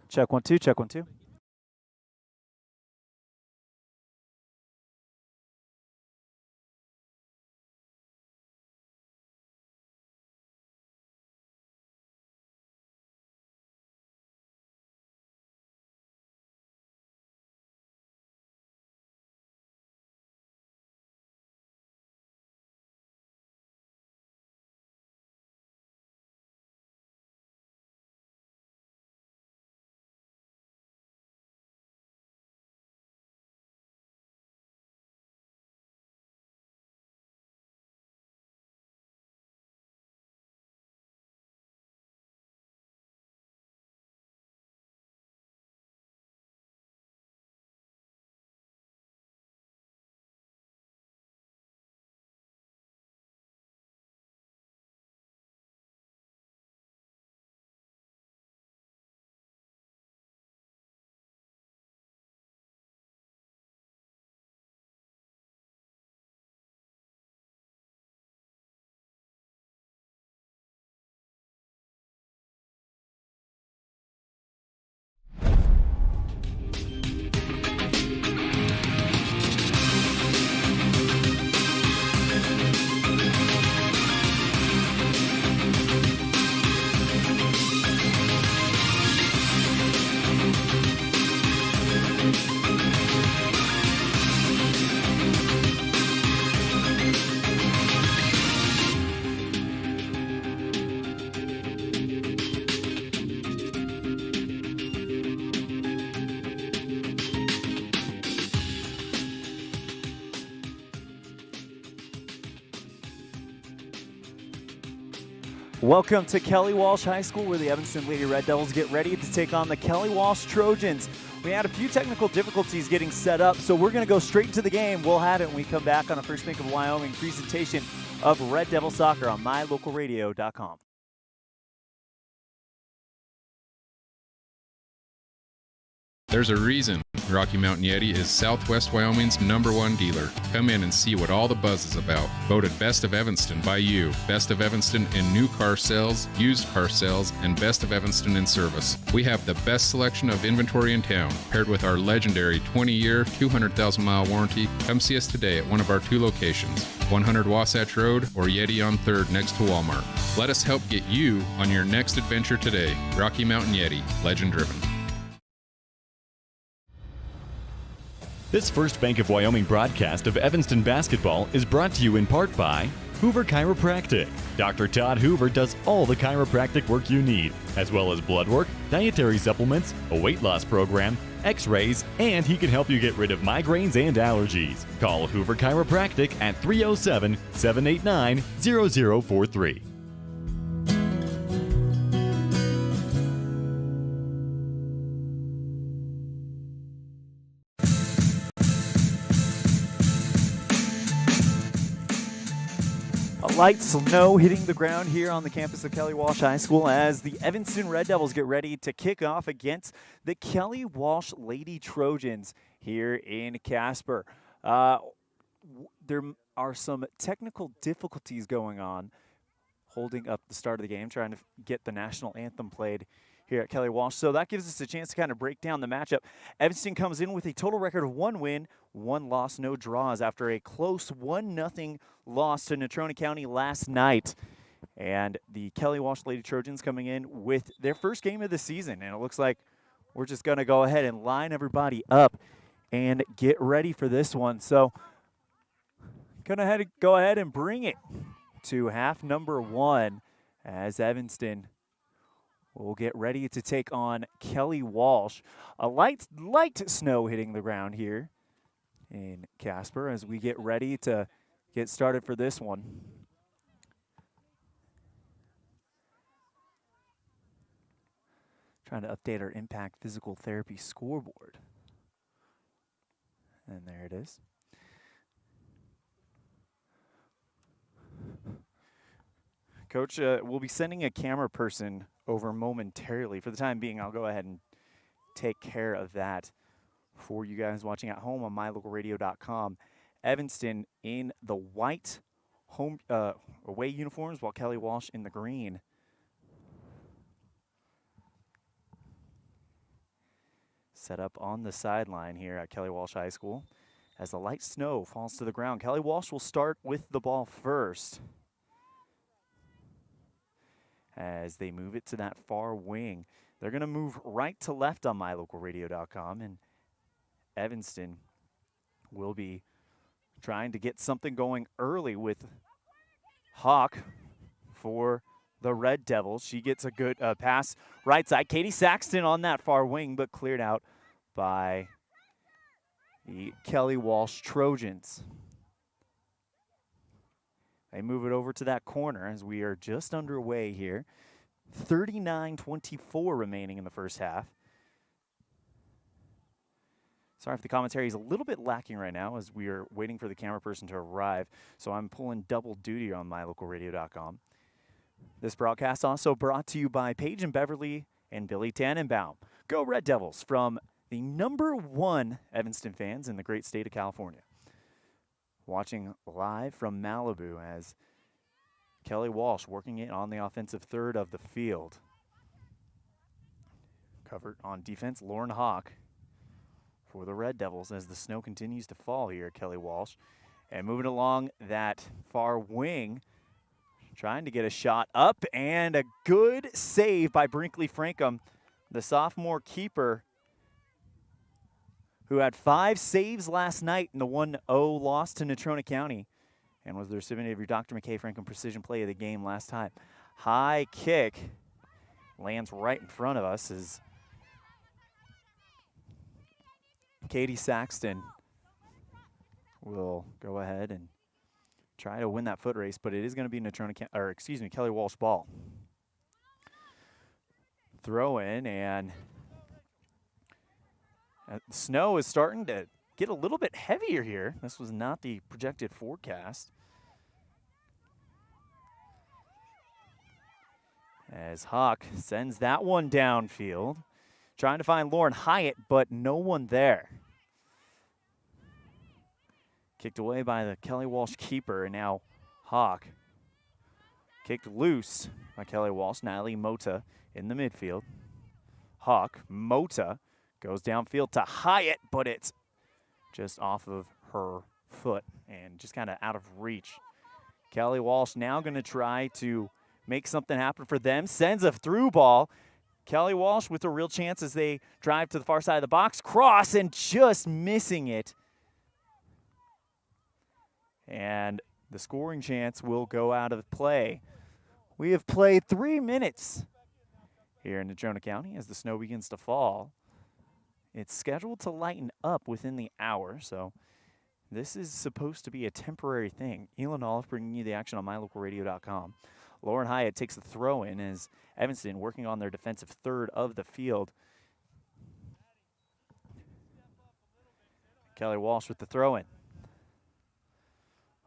Check 1 2, check 1 2. Welcome to Kelly Walsh High School, where the Evanston Lady Red Devils get ready to take on the Kelly Walsh Trojans. We had a few technical difficulties getting set up, so we're going to go straight into the game. We'll have it when we come back on a First Bank of Wyoming presentation of Red Devil Soccer on mylocalradio.com. There's a reason Rocky Mountain Yeti is Southwest Wyoming's #1 dealer. Come in and see what all the buzz is about. Voted Best of Evanston by you. Best of Evanston in new car sales, used car sales, and Best of Evanston in service. We have the best selection of inventory in town, paired with our legendary 20-year, 200,000-mile warranty. Come see us today at one of our 2 locations, 100 Wasatch Road or Yeti on 3rd next to Walmart. Let us help get you on your next adventure today. Rocky Mountain Yeti, legend driven. This First Bank of Wyoming broadcast of Evanston basketball is brought to you in part by Hoover Chiropractic. Dr. Todd Hoover does all the chiropractic work you need, as well as blood work, dietary supplements, a weight loss program, x-rays, and he can help you get rid of migraines and allergies. Call Hoover Chiropractic at 307-789-0043. Light snow hitting the ground here on the campus of Kelly Walsh High School as the Evanston Red Devils get ready to kick off against the Kelly Walsh Lady Trojans here in Casper. There are some technical difficulties going on holding up the start of the game, trying to get the national anthem played here at Kelly Walsh. So that gives us a chance to kind of break down the matchup. Evanston comes in with a total record of 1 win, 1 loss, no draws after a close 1-0 loss to Natrona County last night. And the Kelly Walsh Lady Trojans coming in with their first game of the season. And it looks like we're just going to go ahead and line everybody up and get ready for this one. So going to go ahead and bring it to half number 1 as Evanston will get ready to take on Kelly Walsh. A light snow hitting the ground here in Casper as we get ready to get started for this one. Trying to update our Impact Physical Therapy scoreboard. And there it is. Coach, we'll be sending a camera person over momentarily. For the time being, I'll go ahead and take care of that for you guys watching at home on mylocalradio.com. Evanston in the white home away uniforms, while Kelly Walsh in the green. set up on the sideline here at Kelly Walsh High School. As the light snow falls to the ground, Kelly Walsh will start with the ball first. As they move it to that far wing, they're going to move right to left on mylocalradio.com, and Evanston will be trying to get something going early with Hawk for the Red Devils. She gets a good pass right side. Katie Saxton on that far wing, but cleared out by the Kelly Walsh Trojans. They move it over to that corner as we are just underway here. 39-24 remaining in the first half. Sorry if the commentary is a little bit lacking right now as we are waiting for the camera person to arrive, so I'm pulling double duty on mylocalradio.com. This broadcast also brought to you by Paige and Beverly and Billy Tannenbaum. Go Red Devils from the #1 Evanston fans in the great state of California. Watching live from Malibu as Kelly Walsh working it on the offensive third of the field. Covered on defense, Lauren Hawk for the Red Devils as the snow continues to fall here at Kelly Walsh. And moving along that far wing, trying to get a shot up, and a good save by Brinkley Frankham, the sophomore keeper who had 5 saves last night in the 1-0 loss to Natrona County and was the recipient of your Dr. McKay Frankham Precision Play of the game last time. High kick lands right in front of us as Katie Saxton will go ahead and try to win that foot race, but it is going to be Kelly Walsh ball. Throw in, and the snow is starting to get a little bit heavier here. This was not the projected forecast. As Hawk sends that one downfield, trying to find Lauren Hyatt, but no one there. Kicked away by the Kelly Walsh keeper, and now Hawk kicked loose by Kelly Walsh. Natalie Mota in the midfield. Hawk, Mota goes downfield to Hyatt, but it's just off of her foot and just kind of out of reach. Kelly Walsh now going to try to make something happen for them. Sends a through ball. Kelly Walsh with a real chance as they drive to the far side of the box. Cross and just missing it. And the scoring chance will go out of play. We have played 3 minutes here in Natrona County as the snow begins to fall. It's scheduled to lighten up within the hour, so this is supposed to be a temporary thing. ELAN OLLIFF bringing you the action on mylocalradio.com. Lauren Hyatt takes the throw in as Evanston working on their defensive third of the field. Kelly Walsh with the throw in.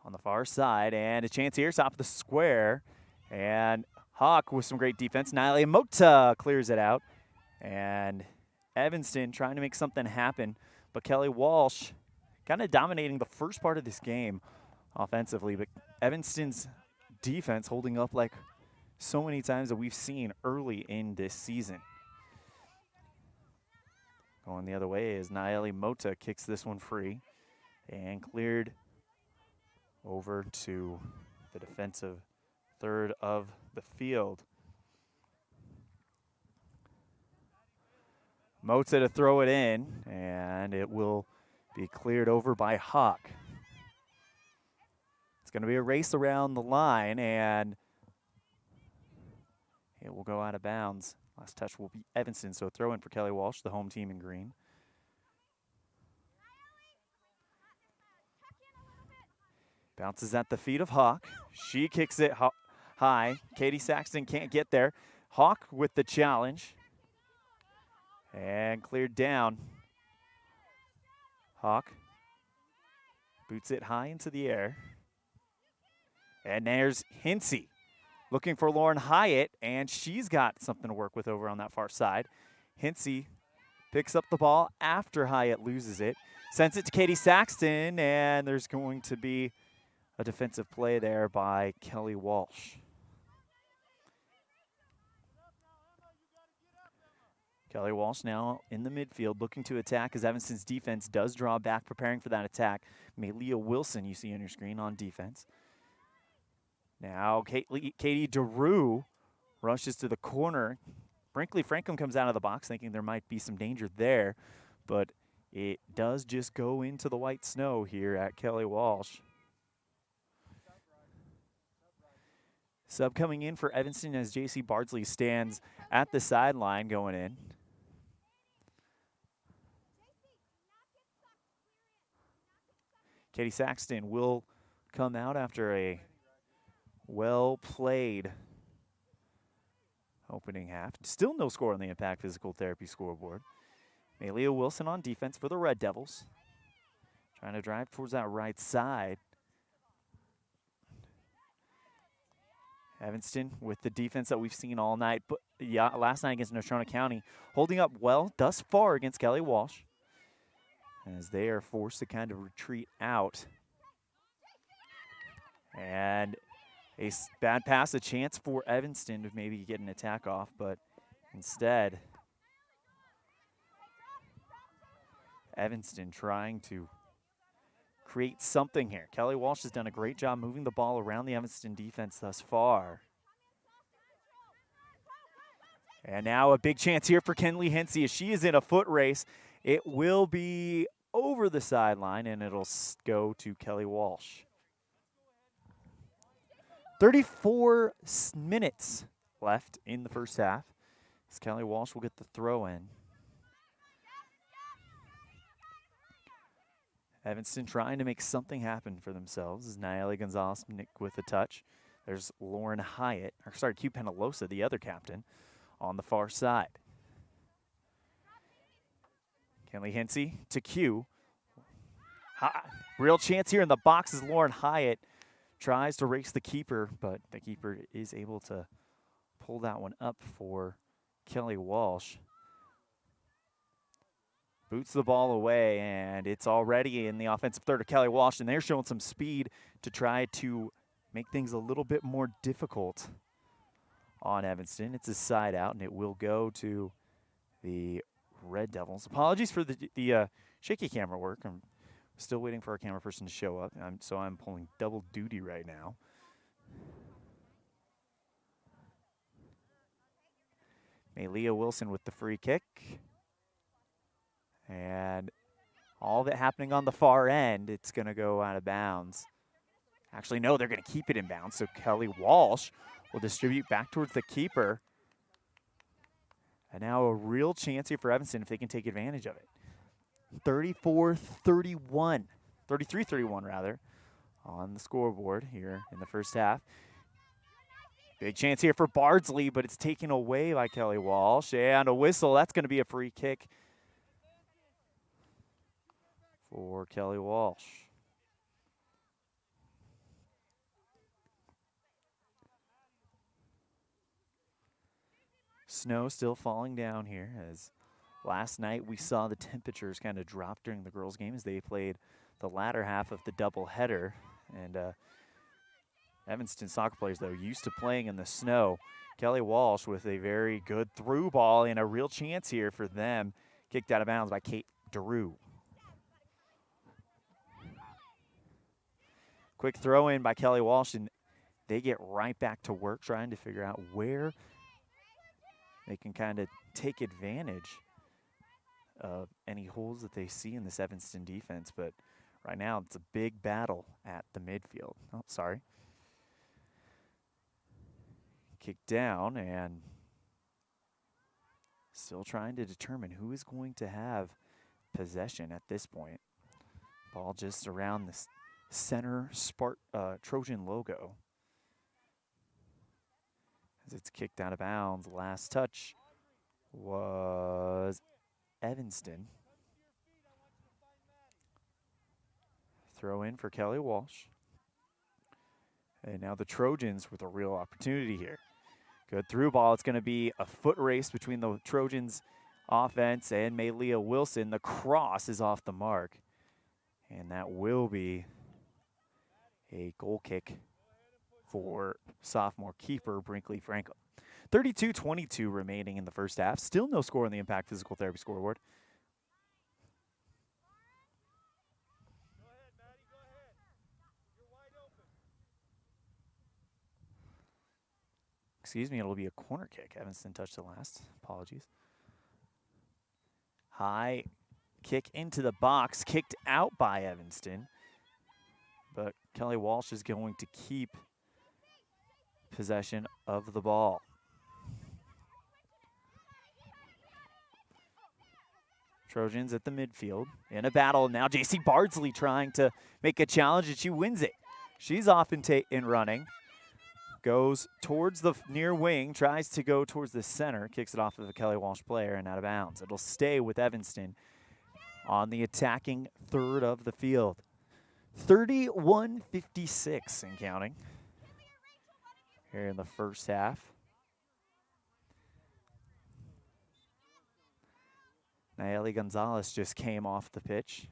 On the far side, and a chance here, top of the square. And Hawk with some great defense. Natalie Mota clears it out. And Evanston trying to make something happen. But Kelly Walsh kind of dominating the first part of this game offensively. But Evanston's defense holding up like so many times that we've seen early in this season. Going the other way is Natalie Mota kicks this one free and cleared over to the defensive third of the field. Mota to throw it in, and it will be cleared over by Hawk. It's going to be a race around the line, and it will go out of bounds. Last touch will be Evanston, so throw in for Kelly Walsh, the home team in green. Bounces at the feet of Hawk. She kicks it high. Katie Saxton can't get there. Hawk with the challenge. And cleared down. Hawk boots it high into the air. And there's Hinsey looking for Lauren Hyatt, and she's got something to work with over on that far side. Hinsey picks up the ball after Hyatt loses it. Sends it to Katie Saxton, and there's going to be a defensive play there by Kelly Walsh. Kelly Walsh now in the midfield looking to attack as Evanston's defense does draw back, preparing for that attack. Malia Wilson, you see on your screen on defense. Now Katie DeRue rushes to the corner. Brinkley Franklin comes out of the box thinking there might be some danger there, but it does just go into the white snow here at Kelly Walsh. Sub coming in for Evanston as J.C. Bardsley stands at the sideline going in. Katie Saxton will come out after a well-played opening half. Still no score on the Impact Physical Therapy scoreboard. Malia Wilson on defense for the Red Devils. Trying to drive towards that right side. Evanston with the defense that we've seen all night, but yeah, last night against Natrona County, holding up well thus far against Kelly Walsh, as they are forced to kind of retreat out. And a bad pass, a chance for Evanston to maybe get an attack off, but instead, Evanston trying to create something here. Kelly Walsh has done a great job moving the ball around the Evanston defense thus far. And now a big chance here for Kenley Hensey as she is in a foot race. It will be over the sideline and it'll go to Kelly Walsh. 34 minutes left in the first half as Kelly Walsh will get the throw in. Evanston trying to make something happen for themselves as Nayeli Gonzalez with a touch. There's Lauren Hyatt, or sorry, Q Penalosa, the other captain, on the far side. Kenley Hensey to Q. Real chance here in the box as Lauren Hyatt tries to race the keeper, but the keeper is able to pull that one up for Kelly Walsh. Boots the ball away, and it's already in the offensive third of Kelly Walsh, and they're showing some speed to try to make things a little bit more difficult on Evanston. It's a side out, and it will go to the Red Devils. Apologies for the shaky camera work. I'm still waiting for our camera person to show up, so I'm pulling double duty right now. Malia Wilson with the free kick. And all that happening on the far end, it's going to go out of bounds. Actually, no, they're going to keep it in bounds. So Kelly Walsh will distribute back towards the keeper. And now a real chance here for Evanston if they can take advantage of it. 33-31 rather, on the scoreboard here in the first half. Big chance here for Bardsley, but it's taken away by Kelly Walsh. And a whistle, that's going to be a free kick for Kelly Walsh. Snow still falling down here as last night we saw the temperatures kind of drop during the girls' game as they played the latter half of the doubleheader. And Evanston soccer players, though, used to playing in the snow. Kelly Walsh with a very good through ball and a real chance here for them. Kicked out of bounds by Kate DeRue. Quick throw in by Kelly Walsh, and they get right back to work trying to figure out where they can kind of take advantage of any holes that they see in this Evanston defense. But right now, it's a big battle at the midfield. Oh, sorry. Kick down, and still trying to determine who is going to have possession at this point. Ball just around this center Trojan logo. As it's kicked out of bounds. Last touch was Evanston. Throw in for Kelly Walsh. And now the Trojans with a real opportunity here. Good through ball. It's going to be a foot race between the Trojans offense and Malia Wilson. The cross is off the mark. And that will be a goal kick for sophomore keeper Brinkley Franklin. 32-22 remaining in the first half. Still no score on the Impact Physical Therapy scoreboard. Excuse me, it'll be a corner kick. Evanston touched it last. Apologies. High kick into the box, kicked out by Evanston. But Kelly Walsh is going to keep possession of the ball. Trojans at the midfield in a battle. Now JC Bardsley trying to make a challenge, and she wins it. She's off in running. Goes towards the near wing, tries to go towards the center, kicks it off of a Kelly Walsh player and out of bounds. It'll stay with Evanston on the attacking third of the field. 31-56 and counting here in the first half. Nayeli Gonzalez just came off the pitch.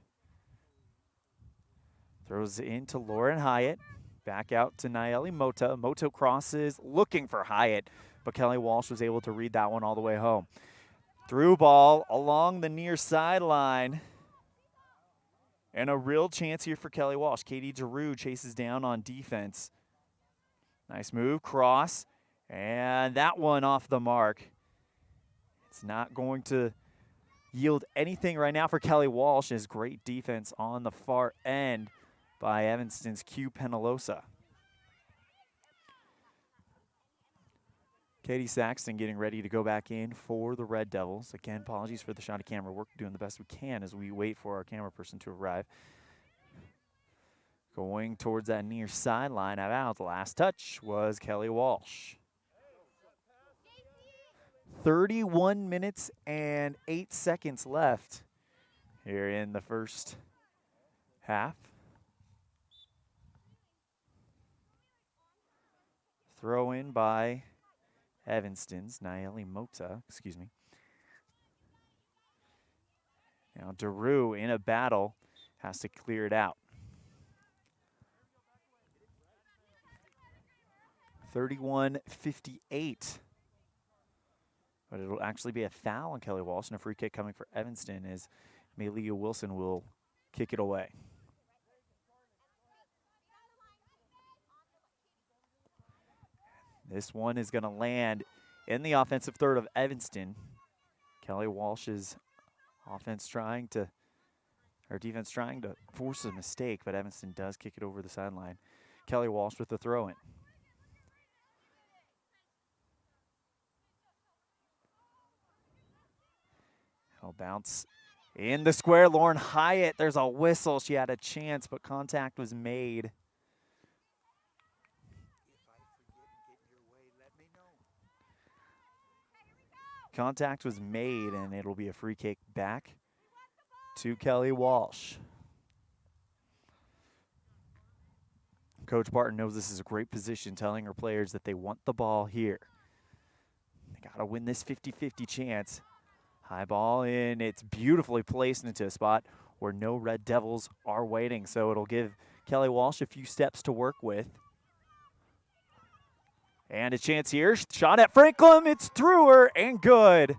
Throws into Lauren Hyatt. Back out to Nayeli Mota. Moto crosses, looking for Hyatt, but Kelly Walsh was able to read that one all the way home. Through ball along the near sideline. And a real chance here for Kelly Walsh. Katie Giroux chases down on defense. Nice move, cross, and that one off the mark. It's not going to yield anything right now for Kelly Walsh. Is great defense on the far end by Evanston's Q Penalosa. Katie Saxton getting ready to go back in for the Red Devils. Again, apologies for the shoddy camera work. Doing the best we can as we wait for our camera person to arrive. Going towards that near sideline. Out. The last touch was Kelly Walsh. 31 minutes and 8 seconds left here in the first half. Throw in by Evanston's Nayeli Mota, excuse me. Now Daru in a battle has to clear it out. 31-58. But it'll actually be a foul on Kelly Walsh, and a free kick coming for Evanston as Malia Wilson will kick it away. This one is going to land in the offensive third of Evanston. Kelly Walsh's defense trying to force a mistake, but Evanston does kick it over the sideline. Kelly Walsh with the throw-in. It'll bounce in the square. Lauren Hyatt, there's a whistle. She had a chance, but contact was made. Contact was made, and it'll be a free kick back to Kelly Walsh. Coach Barton knows this is a great position, telling her players that they want the ball here. They got to win this 50-50 chance. High ball in. It's beautifully placed into a spot where no Red Devils are waiting, so it'll give Kelly Walsh a few steps to work with. And a chance here. Shot at Franklin. It's through her and good.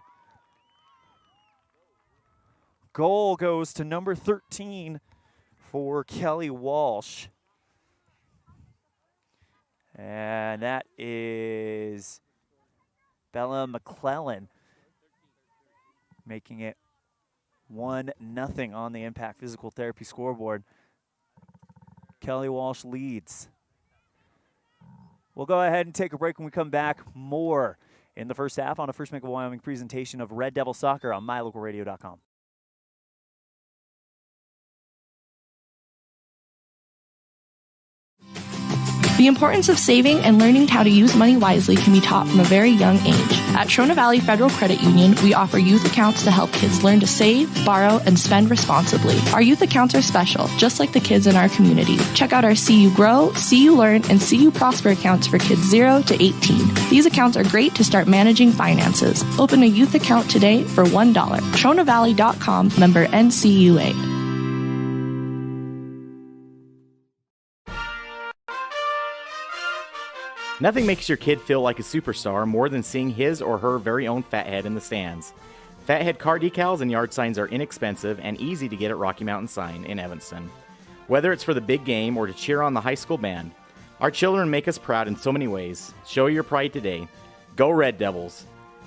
Goal goes to number 13 for Kelly Walsh. And that is Bella McClellan, making it 1-0 on the Impact Physical Therapy scoreboard. Kelly Walsh leads. We'll go ahead and take a break. When we come back, more in the first half on a First Bank of Wyoming presentation of Red Devil Soccer on mylocalradio.com. The importance of saving and learning how to use money wisely can be taught from a very young age. At Trona Valley Federal Credit Union, we offer youth accounts to help kids learn to save, borrow, and spend responsibly. Our youth accounts are special, just like the kids in our community. Check out our See You Grow, See You Learn, and See You Prosper accounts for kids 0 to 18. These accounts are great to start managing finances. Open a youth account today for $1. TronaValley.com, member NCUA. Nothing makes your kid feel like a superstar more than seeing his or her very own Fathead in the stands. Fathead car decals and yard signs are inexpensive and easy to get at Rocky Mountain Sign in Evanston. Whether it's for the big game or to cheer on the high school band, our children make us proud in so many ways. Show your pride today. Go Red Devils!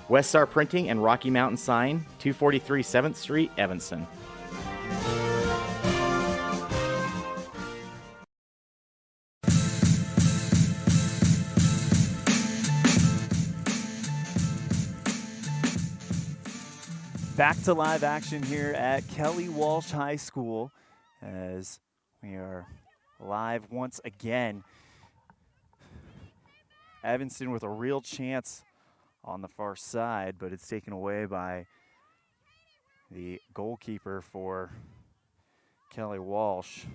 West Star Printing and Rocky Mountain Sign, 243 7th Street, Evanston. Back to live action here at Kelly Walsh High School as we are live once again. Evanston with a real chance on the far side, but it's taken away by the goalkeeper for Kelly Walsh.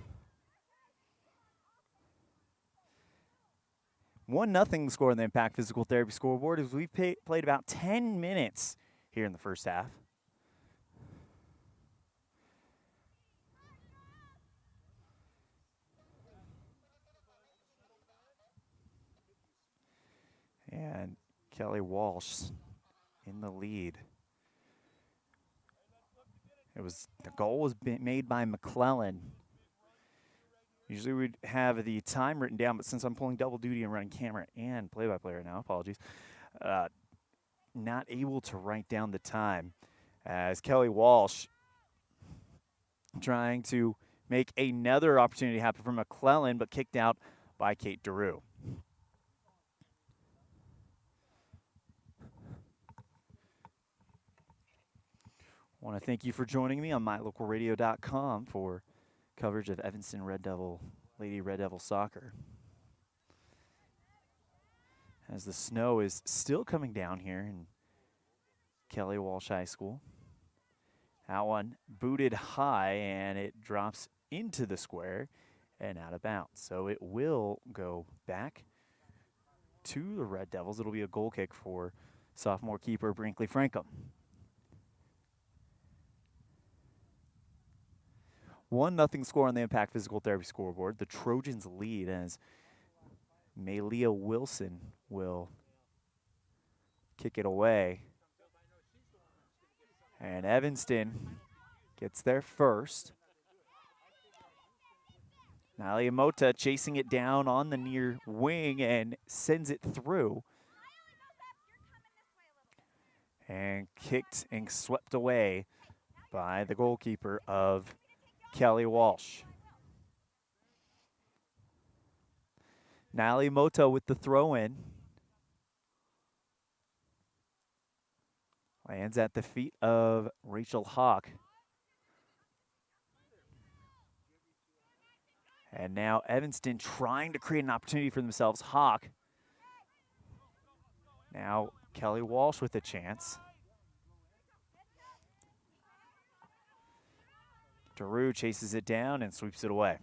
1-0 score on the Impact Physical Therapy scoreboard as we played about 10 minutes here in the first half. And Kelly Walsh in the lead. The goal was made by McClellan. Usually we'd have the time written down, but since I'm pulling double duty and running camera and play-by-play right now, apologies, not able to write down the time as Kelly Walsh trying to make another opportunity happen for McClellan, but kicked out by Kate DeRue. I want to thank you for joining me on mylocalradio.com for coverage of Evanston Lady Red Devil soccer. As the snow is still coming down here in Kelly Walsh High School. That one booted high and it drops into the square and out of bounds. So it will go back to the Red Devils. It'll be a goal kick for sophomore keeper Brinkley Frankham. 1-0 score on the Impact Physical Therapy scoreboard. The Trojans lead as Malia Wilson will kick it away. And Evanston gets there first. Nalia Mota chasing it down on the near wing and sends it through. And kicked and swept away by the goalkeeper of Kelly Walsh. Nali Moto with the throw in. Lands at the feet of Rachel Hawk. And now Evanston trying to create an opportunity for themselves. Hawk. Now Kelly Walsh with a chance. DeRue chases it down and sweeps it away.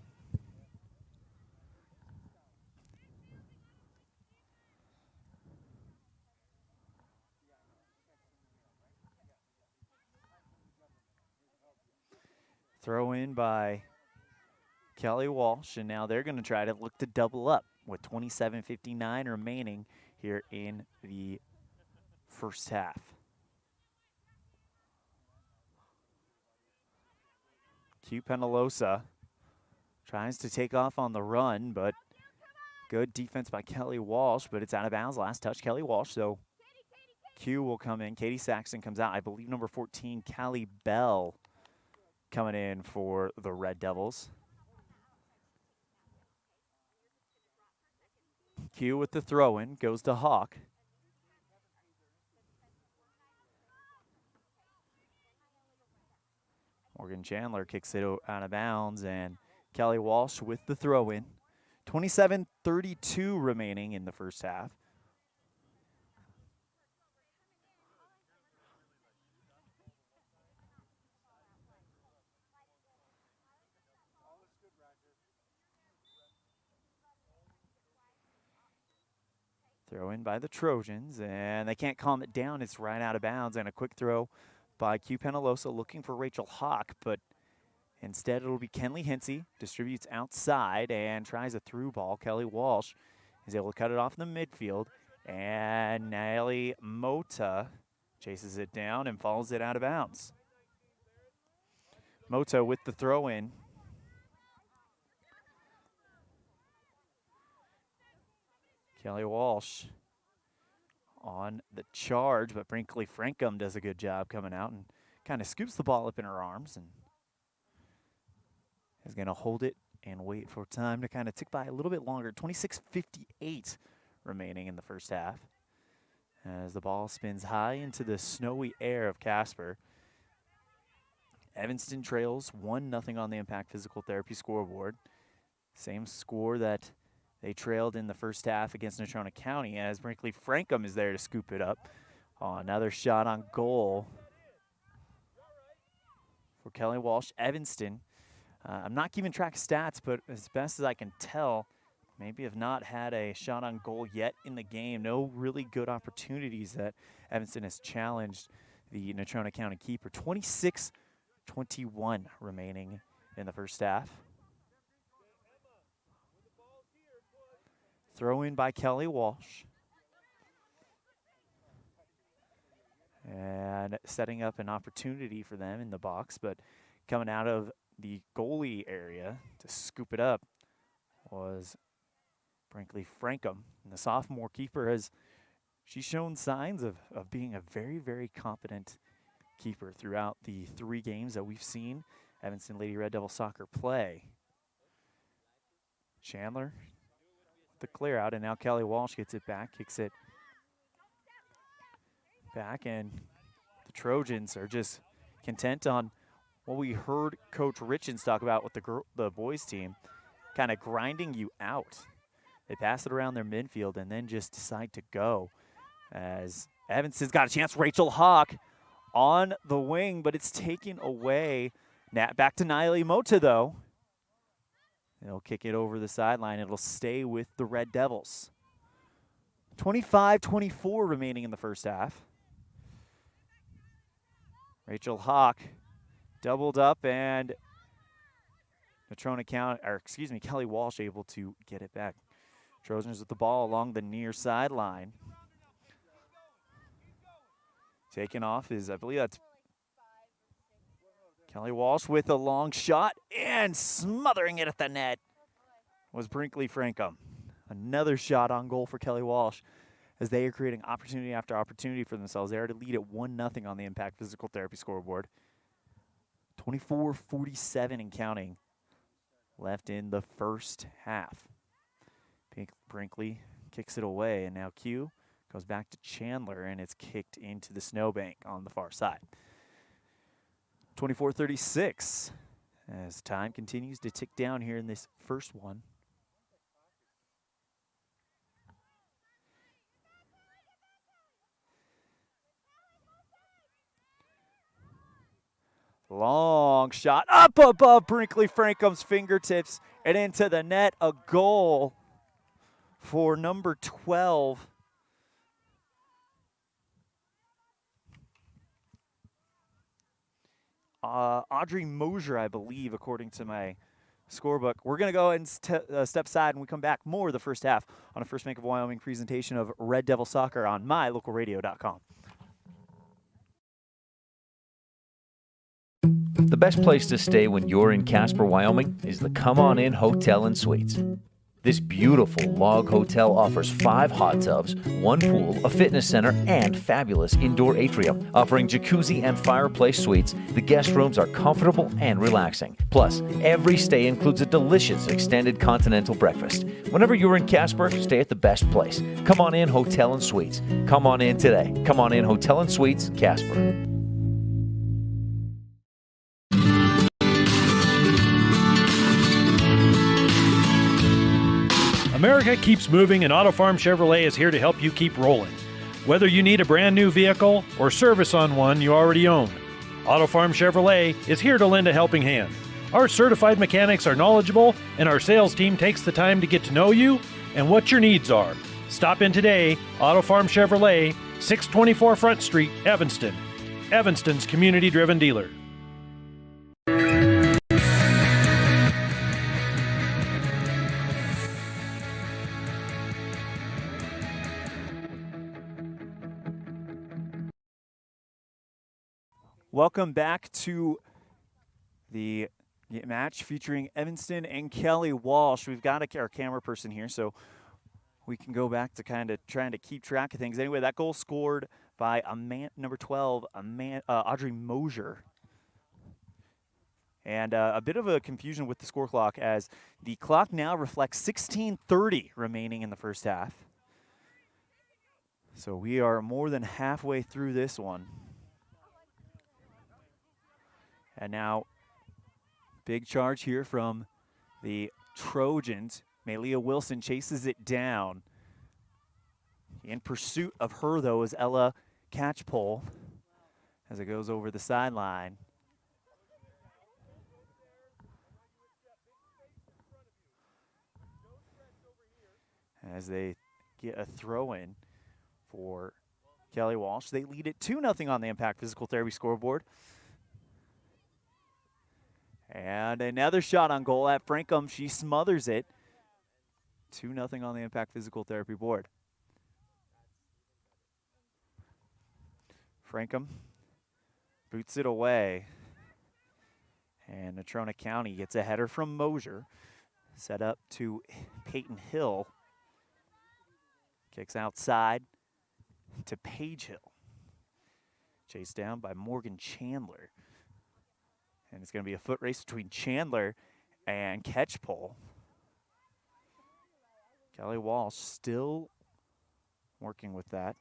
Throw in by Kelly Walsh, and now they're going to try to look to double up with 27:59 remaining here in the first half. Q Penalosa tries to take off on the run, but good defense by Kelly Walsh, but it's out of bounds. Last touch, Kelly Walsh, so Q will come in. Katie Saxon comes out. I believe number 14, Callie Bell, coming in for the Red Devils. Q with the throw-in, goes to Hawk. Morgan Chandler kicks it out of bounds, and Kelly Walsh with the throw-in. 27:32 remaining in the first half. Throw in by the Trojans, and they can't calm it down. It's right out of bounds, and a quick throw by Q Penalosa looking for Rachel Hawk, but instead it'll be Kenley Hinsey, distributes outside and tries a through ball. Kelly Walsh He's able to cut it off in the midfield, and Naili Mota chases it down and follows it out of bounds. Mota with the throw in. Kelly Walsh on the charge, but Brinkley Frankum does a good job coming out and kind of scoops the ball up in her arms and is going to hold it and wait for time to kind of tick by a little bit longer. 26:58 remaining in the first half as the ball spins high into the snowy air of Casper. Evanston trails 1-0 on the Impact Physical Therapy scoreboard. Same score that they trailed in the first half against Natrona County, as Brinkley Frankum is there to scoop it up. Oh, another shot on goal for Kelly Walsh. Evanston, I'm not keeping track of stats, but as best as I can tell, maybe have not had a shot on goal yet in the game. No really good opportunities that Evanston has challenged the Natrona County keeper. 26-21 remaining in the first half. Throw in by Kelly Walsh. And setting up an opportunity for them in the box, but coming out of the goalie area to scoop it up was Brinkley Frankum. And the sophomore keeper she's shown signs of being a very, very competent keeper throughout the 3 games that we've seen Evanston Lady Red Devil Soccer play. Chandler, the clear out, and now Kelly Walsh gets it back, kicks it back, and the Trojans are just content on what we heard Coach Richens talk about with the boys team, kind of grinding you out. They pass it around their midfield and then just decide to go, as Evanston's got a chance. Rachel Hawk on the wing, but it's taken away. Back to Naili Mota, though. They'll kick it over the sideline. It'll stay with the Red Devils. 25-24 remaining in the first half. Rachel Hawk doubled up, and Kelly Walsh able to get it back. Trojans with the ball along the near sideline. Taken off is, I believe that's Kelly Walsh with a long shot, and smothering it at the net was Brinkley Frankum. Another shot on goal for Kelly Walsh, as they are creating opportunity after opportunity for themselves. They are to lead at 1-0 on the Impact Physical Therapy scoreboard. 24:47 and counting left in the first half. Brinkley kicks it away, and now Q goes back to Chandler, and it's kicked into the snowbank on the far side. 24:36 as time continues to tick down here in this first one. Long shot up above Brinkley Frankum's fingertips and into the net. A goal for number 12. Audrey Mosier, I believe, according to my scorebook. We're going to go and step aside, and we come back more of the first half on a First Bank of Wyoming presentation of Red Devil Soccer on mylocalradio.com. The best place to stay when you're in Casper, Wyoming is the Come On In Hotel and Suites. This beautiful log hotel offers 5 hot tubs, 1 pool, a fitness center, and fabulous indoor atrium. Offering jacuzzi and fireplace suites, the guest rooms are comfortable and relaxing. Plus, every stay includes a delicious extended continental breakfast. Whenever you're in Casper, stay at the best place. Come On In Hotel and Suites. Come on in today. Come On In Hotel and Suites, Casper. America keeps moving, and Auto Farm Chevrolet is here to help you keep rolling. Whether you need a brand new vehicle or service on one you already own, Auto Farm Chevrolet is here to lend a helping hand. Our certified mechanics are knowledgeable, and our sales team takes the time to get to know you and what your needs are. Stop in today. Auto Farm Chevrolet, 624 Front Street, Evanston. Evanston's community-driven dealer. Welcome back to the match featuring Evanston and Kelly Walsh. We've got our camera person here, so we can go back to kind of trying to keep track of things. Anyway, that goal scored by number 12, Audrey Mosier. And a bit of a confusion with the score clock, as the clock now reflects 16:30 remaining in the first half. So we are more than halfway through this one. And now, big charge here from the Trojans. Malia Wilson chases it down. In pursuit of her, though, is Ella Catchpole as it goes over the sideline. As they get a throw in for Kelly Walsh. They lead it 2-0 on the Impact Physical Therapy scoreboard. And another shot on goal at Frankham. She smothers it. 2-0 on the Impact Physical Therapy board. Frankham boots it away. And Natrona County gets a header from Mosier. Set up to Peyton Hill. Kicks outside to Page Hill. Chased down by Morgan Chandler. And it's going to be a foot race between Chandler and Catchpole. Kelly Walsh still working with that.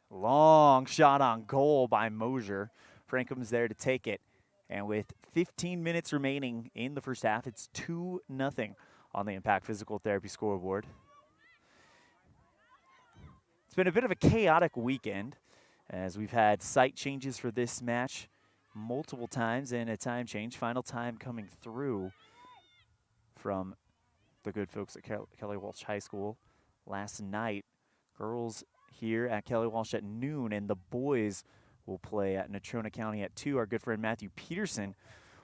Long shot on goal by Mosier. Frankham's there to take it. And with 15 minutes remaining in the first half, it's 2-0 on the Impact Physical Therapy scoreboard. It's been a bit of a chaotic weekend as we've had site changes for this match multiple times and a time change. Final time coming through from the good folks at Kelly Walsh High School last night. Girls here at Kelly Walsh at noon, and the boys will play at Natrona County at 2. Our good friend Matthew Peterson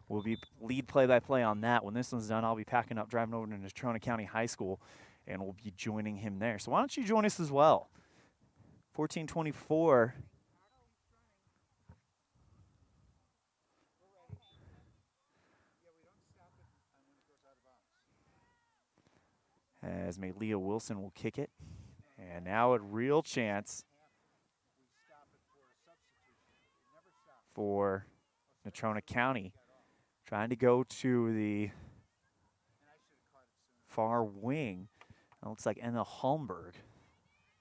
will be lead play-by-play on that. When this one's done, I'll be packing up, driving over to Natrona County High School, and we'll be joining him there. So why don't you join us as well? 14:24. As Malia Wilson will kick it. And now a real chance for Natrona County. Trying to go to the far wing. It looks like Emma Holmberg.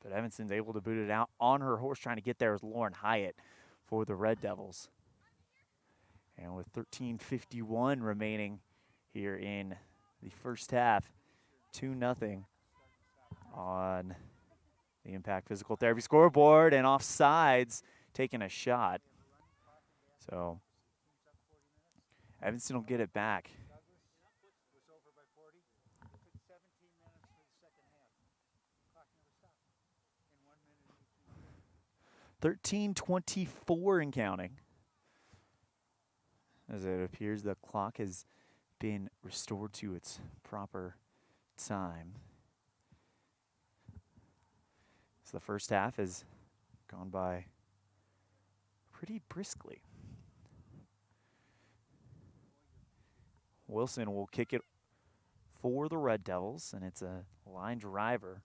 But Evanston's able to boot it out on her horse. Trying to get there is Lauren Hyatt for the Red Devils. And with 13:51 remaining here in the first half, 2-0 on the Impact Physical Therapy scoreboard, and offsides taking a shot. So Evanston will get it back. 13:24 and counting. As it appears the clock has been restored to its proper time. So the first half has gone by pretty briskly. Wilson will kick it for the Red Devils, and it's a line driver,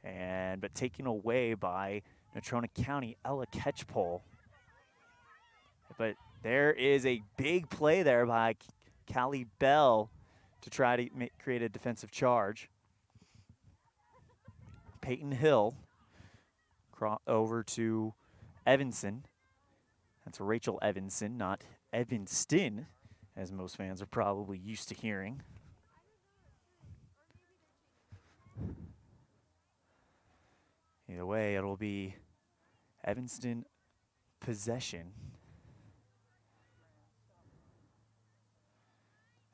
but taken away by Natrona County, Ella Catchpole. But there is a big play there by Callie Bell to try to create a defensive charge. Peyton Hill over to Evanston. That's Rachel Evanston, not Evanston, as most fans are probably used to hearing. Either way, it'll be Evanston possession.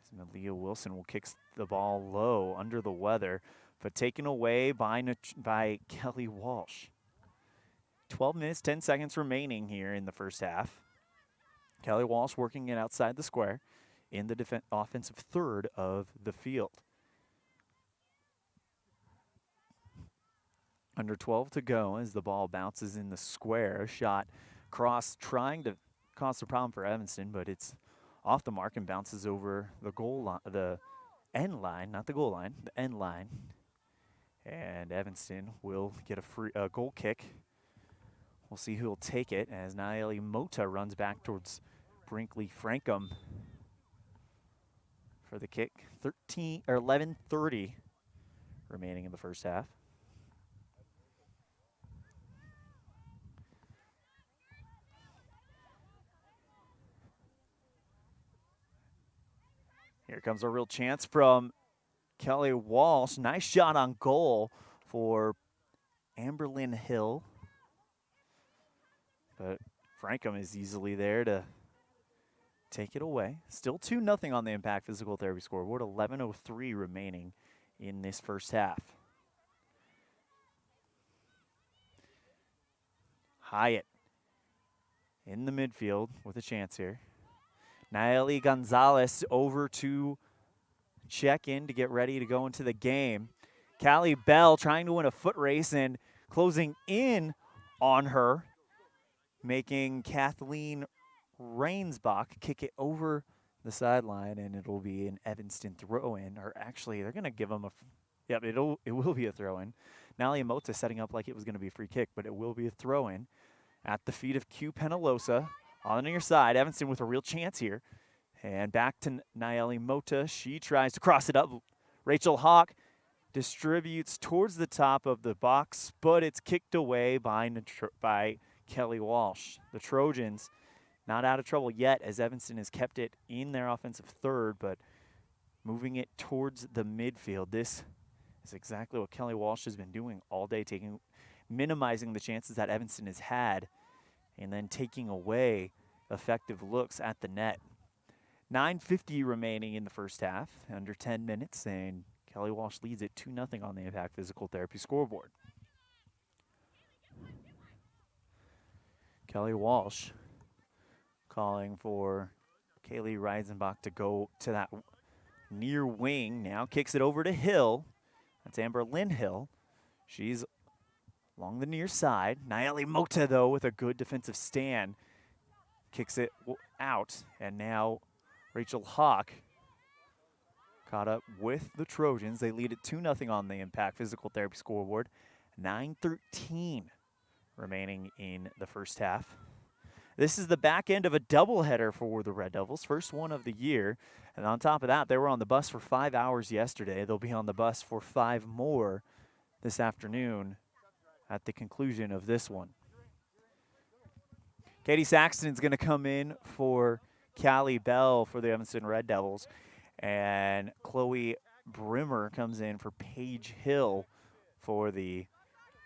As Malia Wilson will kick the ball low under the weather, but taken away by Kelly Walsh. 12 minutes, 10 seconds remaining here in the first half. Kelly Walsh working it outside the square in the offensive third of the field. Under 12 to go as the ball bounces in the square. Shot cross trying to cause a problem for Evanston, but it's off the mark and bounces over the goal line, the end line, not the goal line, the end line. And Evanston will get a goal kick. We'll see who will take it as Naeli Mota runs back towards Brinkley Frankham for the kick. 11:30 remaining in the first half. Here comes a real chance from Kelly Walsh. Nice shot on goal for Amberlynn Hill. But Frankham is easily there to take it away. Still 2-0 on the Impact Physical Therapy scoreboard. 11:03 remaining in this first half. Hyatt in the midfield with a chance here. Naeli Gonzalez over to check in to get ready to go into the game. Callie Bell trying to win a foot race and closing in on her, making Kathleen Rainsbach kick it over the sideline, and it'll be an Evanston throw-in. Or actually, they're going to give them it will be a throw-in. Nalia Mota setting up like it was going to be a free kick, but it will be a throw-in at the feet of Q Penalosa. On the near side, Evanston with a real chance here. And back to Naeli Mota. She tries to cross it up. Rachel Hawk distributes towards the top of the box, but it's kicked away by Kelly Walsh. The Trojans not out of trouble yet as Evanston has kept it in their offensive third, but moving it towards the midfield. This is exactly what Kelly Walsh has been doing all day, minimizing the chances that Evanston has had and then taking away effective looks at the net. 9:50 remaining in the first half, under 10 minutes, and Kelly Walsh leads it 2-0 on the Impact Physical Therapy scoreboard. Kelly Walsh calling for Kaylee Reisenbach to go to that near wing. Now kicks it over to Hill. That's Amber Lynn Hill. She's along the near side. Naeli Mota, though, with a good defensive stand, kicks it out. And now Rachel Hawk caught up with the Trojans. They lead it 2-0 on the Impact Physical Therapy scoreboard. 9:13 remaining in the first half. This is the back end of a doubleheader for the Red Devils, first one of the year. And on top of that, they were on the bus for 5 hours yesterday. They'll be on the bus for 5 more this afternoon at the conclusion of this one. Katie Saxton's going to come in for Callie Bell for the Evanston Red Devils. And Chloe Brimmer comes in for Paige Hill for the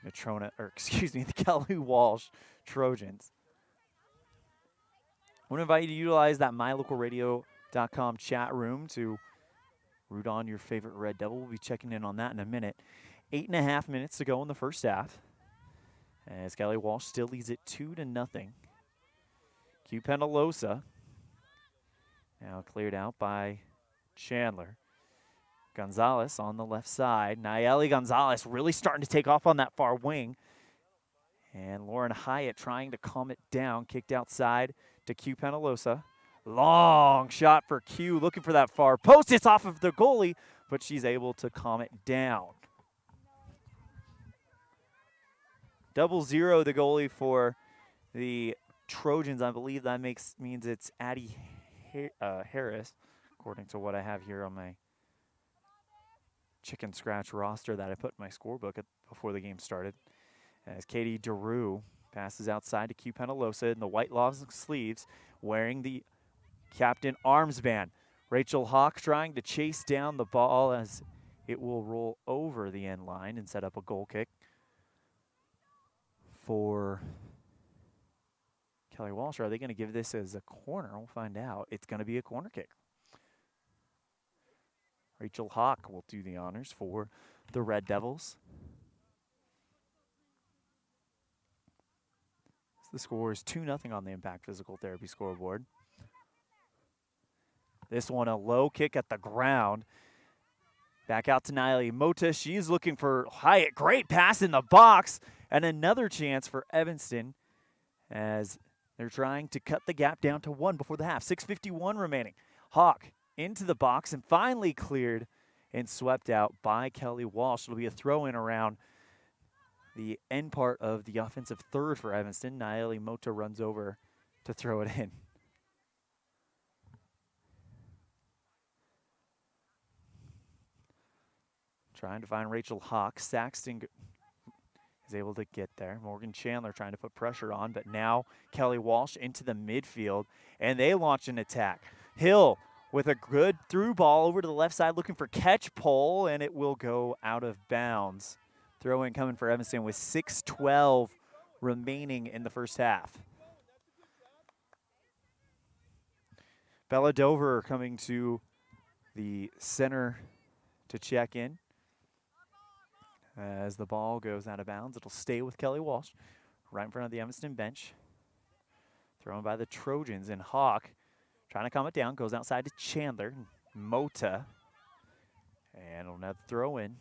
the Kelly Walsh Trojans. I want to invite you to utilize that mylocalradio.com chat room to root on your favorite Red Devil. We'll be checking in on that in a minute. 8.5 minutes to go in the first half, as Kelly Walsh still leads it 2-0. Q Penalosa now cleared out by Chandler. Gonzalez on the left side. Naeli Gonzalez really starting to take off on that far wing. And Lauren Hyatt trying to calm it down. Kicked outside to Q Penalosa. Long shot for Q, looking for that far post. It's off of the goalie, but she's able to calm it down. 0-0 the goalie for the Trojans. I believe that means it's Addie Harris, according to what I have here on my chicken scratch roster that I put in my scorebook before the game started. As Katie DeRue passes outside to Q Penalosa in the white long sleeves, wearing the captain armband. Rachel Hawk trying to chase down the ball as it will roll over the end line and set up a goal kick for Kelly Walsh. Are they going to give this as a corner? We'll find out. It's going to be a corner kick. Rachel Hawk will do the honors for the Red Devils. The score is 2-0 on the Impact Physical Therapy scoreboard. This one a low kick at the ground. Back out to Niley Mota. She's looking for Hyatt. Great pass in the box. And another chance for Evanston as they're trying to cut the gap down to 1 before the half. 6:51 remaining. Hawk into the box and finally cleared and swept out by Kelly Walsh. It'll be a throw-in around the end part of the offensive third for Evanston. Niley Mota runs over to throw it in. Trying to find Rachel Hawk. Saxton is able to get there. Morgan Chandler trying to put pressure on, but now Kelly Walsh into the midfield, and they launch an attack. Hill with a good through ball over to the left side, looking for catch pole, and it will go out of bounds. Throw in coming for Evanston with 6:12 remaining in the first half. Bella Dover coming to the center to check in. As the ball goes out of bounds, it'll stay with Kelly Walsh right in front of the Evanston bench. Thrown by the Trojans, and Hawk trying to calm it down, goes outside to Chandler. Mota, and it'll now throw in.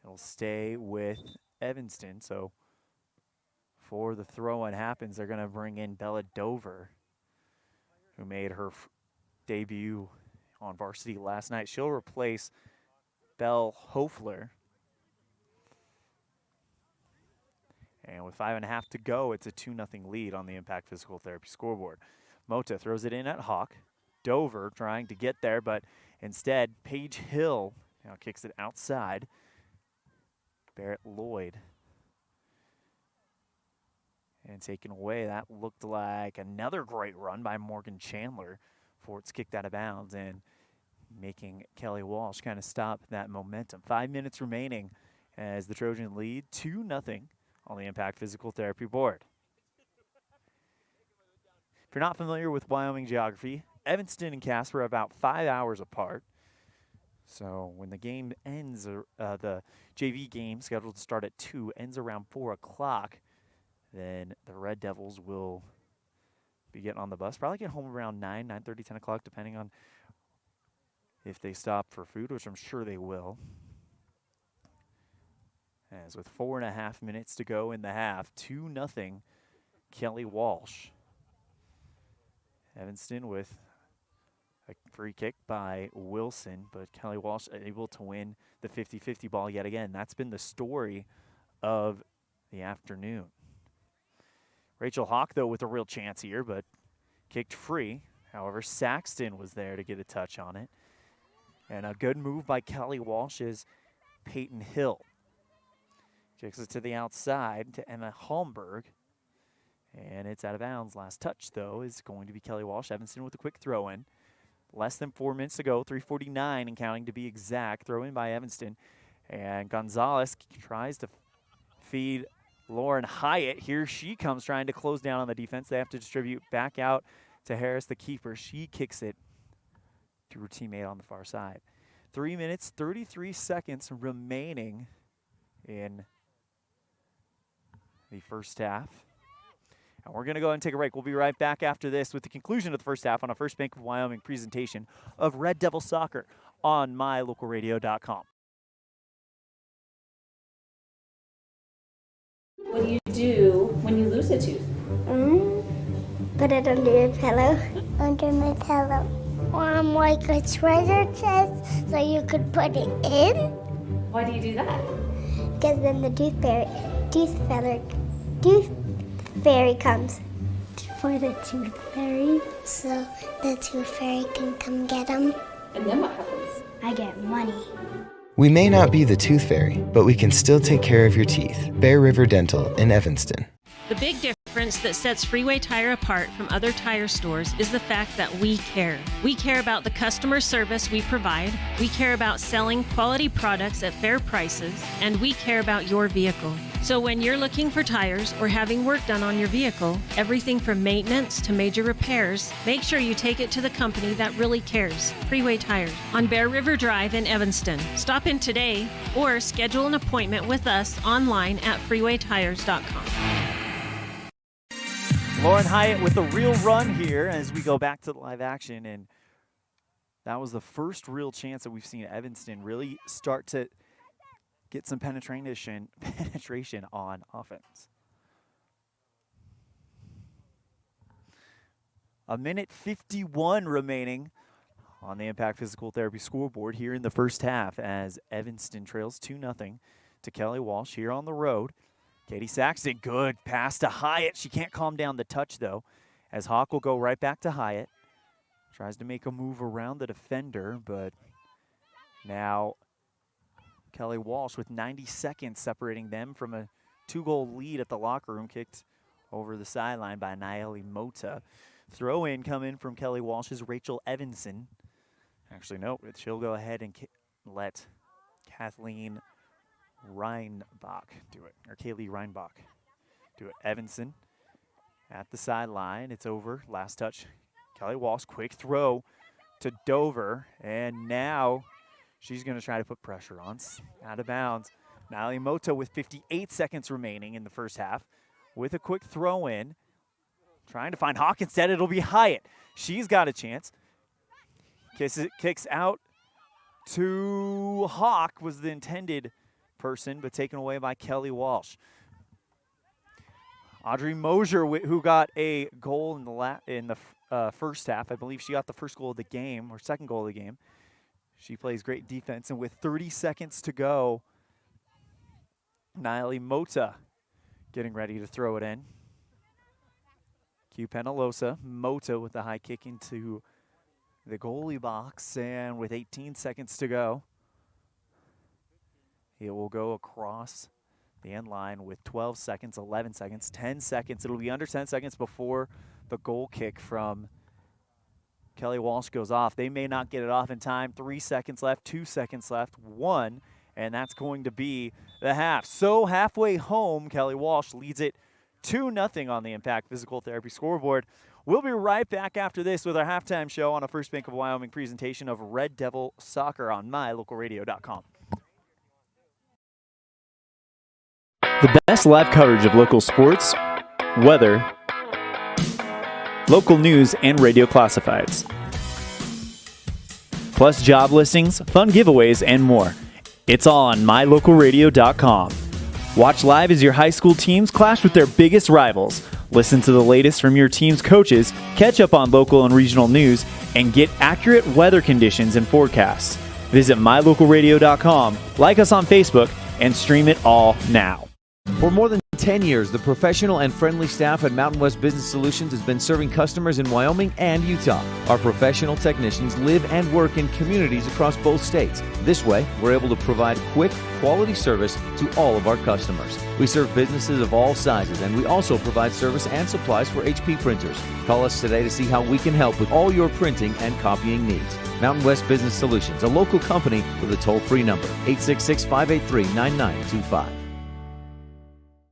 It'll stay with Evanston, so before the throw-in happens, they're going to bring in Bella Dover, who made her debut on varsity last night. She'll replace Belle Hofler. And with 5.5 to go, it's a 2-0 lead on the Impact Physical Therapy scoreboard. Mota throws it in at Hawk. Dover trying to get there, but instead, Paige Hill now kicks it outside. Barrett Lloyd. And taken away. That looked like another great run by Morgan Chandler before it's kicked out of bounds and making Kelly Walsh kind of stop that momentum. 5 minutes remaining as the Trojan lead 2-0 on the Impact Physical Therapy board. If you're not familiar with Wyoming geography, Evanston and Casper are about 5 hours apart. So when the game ends, the JV game scheduled to start at 2 ends around 4 o'clock, then the Red Devils will be getting on the bus. Probably get home around 9:30, 10 o'clock, depending on if they stop for food, which I'm sure they will. As with 4.5 minutes to go in the half, 2-0 Kelly Walsh. Evanston with a free kick by Wilson, but Kelly Walsh able to win the 50-50 ball yet again. That's been the story of the afternoon. Rachel Hawk, though, with a real chance here, but kicked free. However, Saxton was there to get a touch on it. And a good move by Kelly Walsh is Peyton Hill. Kicks it to the outside to Emma Holmberg. And it's out of bounds. Last touch, though, is going to be Kelly Walsh. Evanston with a quick throw-in. Less than 4 minutes to go, 3:49 and counting to be exact. Throw-in by Evanston. And Gonzalez tries to feed Lauren Hyatt. Here she comes trying to close down on the defense. They have to distribute back out to Harris, the keeper. She kicks it to her teammate on the far side. 3 minutes, 33 seconds remaining in the first half. And we're going to go ahead and take a break. We'll be right back after this with the conclusion of the first half on a First Bank of Wyoming presentation of Red Devil Soccer on mylocalradio.com. What do you do when you lose a tooth? Put it under your pillow. Under my pillow. Like a treasure chest so you could put it in. Why do you do that? Because then the tooth fairy comes. For the tooth fairy. So the tooth fairy can come get them. And then what happens? I get money. We may not be the tooth fairy, but we can still take care of your teeth. Bear River Dental in Evanston. The big difference that sets Freeway Tire apart from other tire stores is the fact that we care. We care about the customer service we provide, we care about selling quality products at fair prices, and we care about your vehicle. So when you're looking for tires or having work done on your vehicle, everything from maintenance to major repairs, make sure you take it to the company that really cares, Freeway Tires, on Bear River Drive in Evanston. Stop in today or schedule an appointment with us online at freewaytires.com. Lauren Hyatt with a real run here as we go back to the live action, and that was the first real chance that we've seen Evanston really start to get some penetration on offense. A minute 51 remaining on the Impact Physical Therapy scoreboard here in the first half as Evanston trails 2-0 to Kelly Walsh here on the road. Katie Saxton, good pass to Hyatt. She can't calm down the touch, though, as Hawk will go right back to Hyatt. Tries to make a move around the defender, but now Kelly Walsh with 90 seconds separating them from a 2-goal lead at the locker room, kicked over the sideline by Naeli Mota. Throw in coming from Kelly Walsh is Rachel Evanson. Actually, no, she'll go ahead and let Kathleen Reinbach do it, or Kaylee Reinbach do it. Evanson at the sideline. It's over. Last touch. Kelly Walsh, quick throw to Dover, and now she's going to try to put pressure on. Out of bounds. Naeli Mota with 58 seconds remaining in the first half with a quick throw in. Trying to find Hawk instead. It'll be Hyatt. She's got a chance. Kicks out to Hawk, was the intended person, but taken away by Kelly Walsh. Audrey Mosier, who got a goal in the first half. I believe she got the first goal of the game, or second goal of the game. She plays great defense, and with 30 seconds to go, Naeli Mota getting ready to throw it in. Q Penalosa, Mota with the high kick into the goalie box, and with 18 seconds to go, it will go across the end line with 12 seconds, 11 seconds, 10 seconds. It'll be under 10 seconds before the goal kick from Kelly Walsh goes off. They may not get it off in time. 3 seconds left, 2 seconds left, 1, and that's going to be the half. So halfway home, Kelly Walsh leads it 2-0 on the Impact Physical Therapy scoreboard. We'll be right back after this with our halftime show on a First Bank of Wyoming presentation of Red Devil Soccer on mylocalradio.com. The best live coverage of local sports, weather, local news, and radio classifieds. Plus job listings, fun giveaways, and more. It's all on mylocalradio.com. Watch live as your high school teams clash with their biggest rivals. Listen to the latest from your team's coaches, catch up on local and regional news, and get accurate weather conditions and forecasts. Visit mylocalradio.com, like us on Facebook, and stream it all now. For more than 10 years, the professional and friendly staff at Mountain West Business Solutions has been serving customers in Wyoming and Utah. Our professional technicians live and work in communities across both states. This way, we're able to provide quick, quality service to all of our customers. We serve businesses of all sizes, and we also provide service and supplies for HP printers. Call us today to see how we can help with all your printing and copying needs. Mountain West Business Solutions, a local company with a toll-free number, 866-583-9925.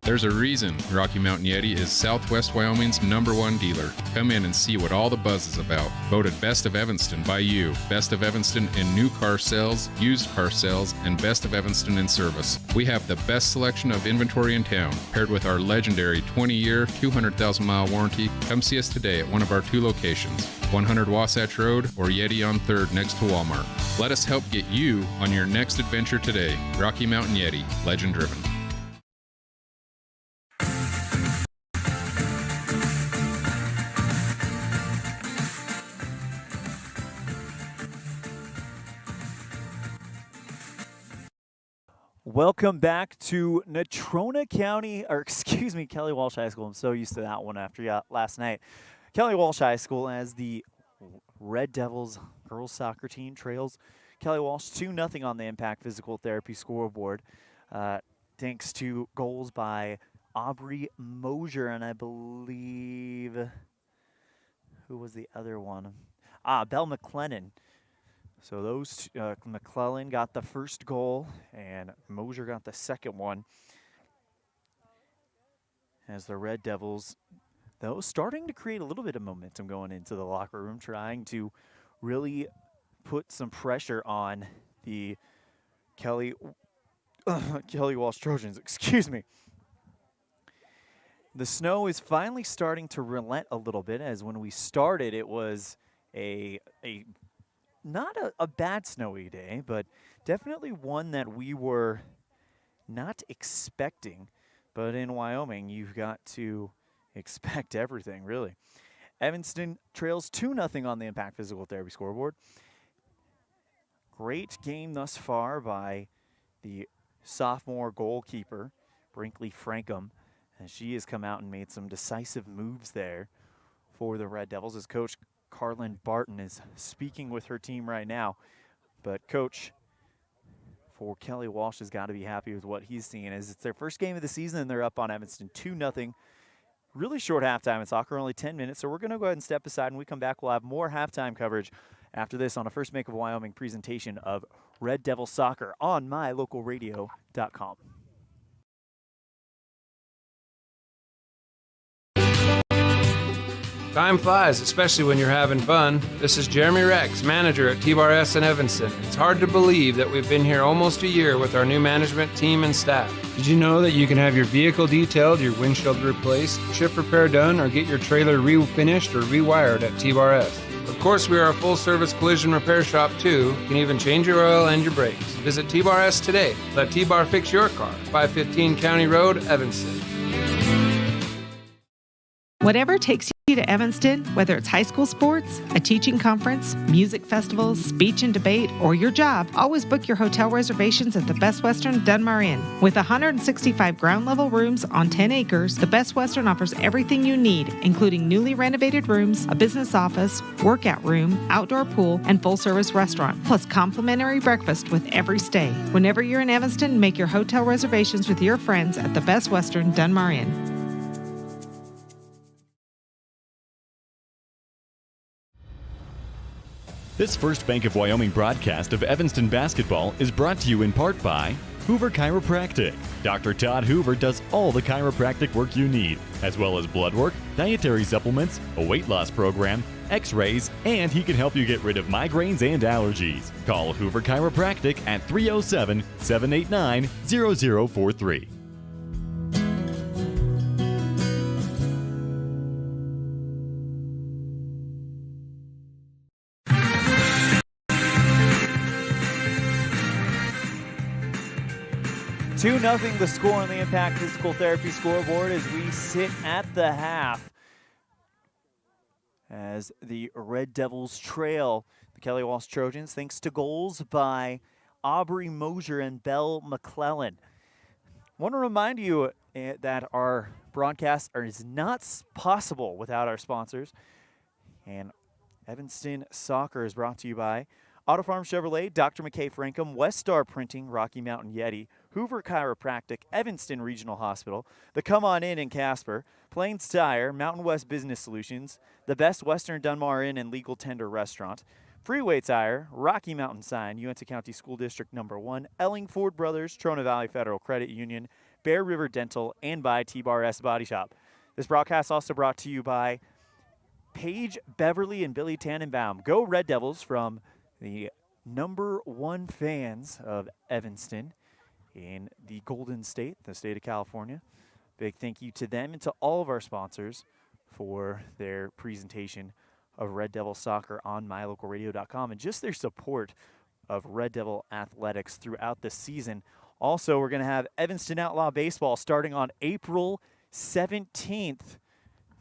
There's a reason Rocky Mountain Yeti is Southwest Wyoming's #1 dealer. Come in and see what all the buzz is about. Voted Best of Evanston by you. Best of Evanston in new car sales, used car sales, and Best of Evanston in service. We have the best selection of inventory in town, paired with our legendary 20-year, 200,000-mile warranty. Come see us today at one of our 2 locations, 100 Wasatch Road or Yeti on 3rd next to Walmart. Let us help get you on your next adventure today. Rocky Mountain Yeti, legend driven. Welcome back to Natrona County, or excuse me, Kelly Walsh High School. I'm so used to that one after last night. Kelly Walsh High School, as the Red Devils girls soccer team trails Kelly Walsh 2-0 on the Impact Physical Therapy scoreboard, thanks to goals by Aubrey Mosier, and I believe, who was the other one? Belle McLennan. So those McClellan got the first goal, and Mosier got the second one. As the Red Devils, though, starting to create a little bit of momentum going into the locker room, trying to really put some pressure on the Kelly Walsh Trojans. Excuse me. The snow is finally starting to relent a little bit, as when we started, it was a not a bad snowy day, but definitely one that we were not expecting. But in Wyoming, you've got to expect everything, really. Evanston trails 2-0 on the Impact Physical Therapy scoreboard. Great game thus far by the sophomore goalkeeper, Brinkley Frankham, and she has come out and made some decisive moves there for the Red Devils as Coach Carlin Barton is speaking with her team right now. But Coach for Kelly Walsh has got to be happy with what he's seeing as it's their first game of the season and they're up on Evanston 2-0. Really short halftime in soccer, only 10 minutes. So we're going to go ahead and step aside. When we come back, we'll have more halftime coverage after this on a First Make of Wyoming presentation of Red Devil Soccer on mylocalradio.com. Time flies, especially when you're having fun. This is Jeremy Rex, manager at T-Bar S in Evanston. It's hard to believe that we've been here almost a year with our new management team and staff. Did you know that you can have your vehicle detailed, your windshield replaced, chip repair done, or get your trailer refinished or rewired at T-Bar S? Of course, we are a full-service collision repair shop, too. You can even change your oil and your brakes. Visit T-Bar S today. Let T-Bar fix your car. 515 County Road, Evanston. Whatever takes you to Evanston, whether it's high school sports, a teaching conference, music festivals, speech and debate, or your job, always book your hotel reservations at the Best Western Dunmar Inn. With 165 ground-level rooms on 10 acres, the Best Western offers everything you need, including newly renovated rooms, a business office, workout room, outdoor pool, and full-service restaurant, plus complimentary breakfast with every stay. Whenever you're in Evanston, make your hotel reservations with your friends at the Best Western Dunmar Inn. This First Bank of Wyoming broadcast of Evanston basketball is brought to you in part by Hoover Chiropractic. Dr. Todd Hoover does all the chiropractic work you need, as well as blood work, dietary supplements, a weight loss program, x-rays, and he can help you get rid of migraines and allergies. Call Hoover Chiropractic at 307-789-0043. Two 2-0 the score on the Impact Physical Therapy scoreboard as we sit at the half. As the Red Devils trail the Kelly Walsh Trojans thanks to goals by Aubrey Mosier and Belle McClellan. I want to remind you that our broadcast is not possible without our sponsors. And Evanston Soccer is brought to you by Auto Farm Chevrolet, Dr. McKay Frankham, West Star Printing, Rocky Mountain Yeti, Hoover Chiropractic, Evanston Regional Hospital, the Come On In Casper, Plains Tire, Mountain West Business Solutions, the Best Western Dunmar Inn and Legal Tender Restaurant, Freeway Tire, Rocky Mountain Sign, Uintah County School District No. 1, Elling Ford Brothers, Trona Valley Federal Credit Union, Bear River Dental, and by T-Bar S Body Shop. This broadcast also brought to you by Paige Beverly and Billy Tannenbaum. Go Red Devils from the number one fans of Evanston in the Golden State, the state of California. Big thank you to them and to all of our sponsors for their presentation of Red Devil Soccer on mylocalradio.com and just their support of Red Devil athletics throughout the season. Also, we're going to have Evanston Outlaw Baseball starting on April 17th.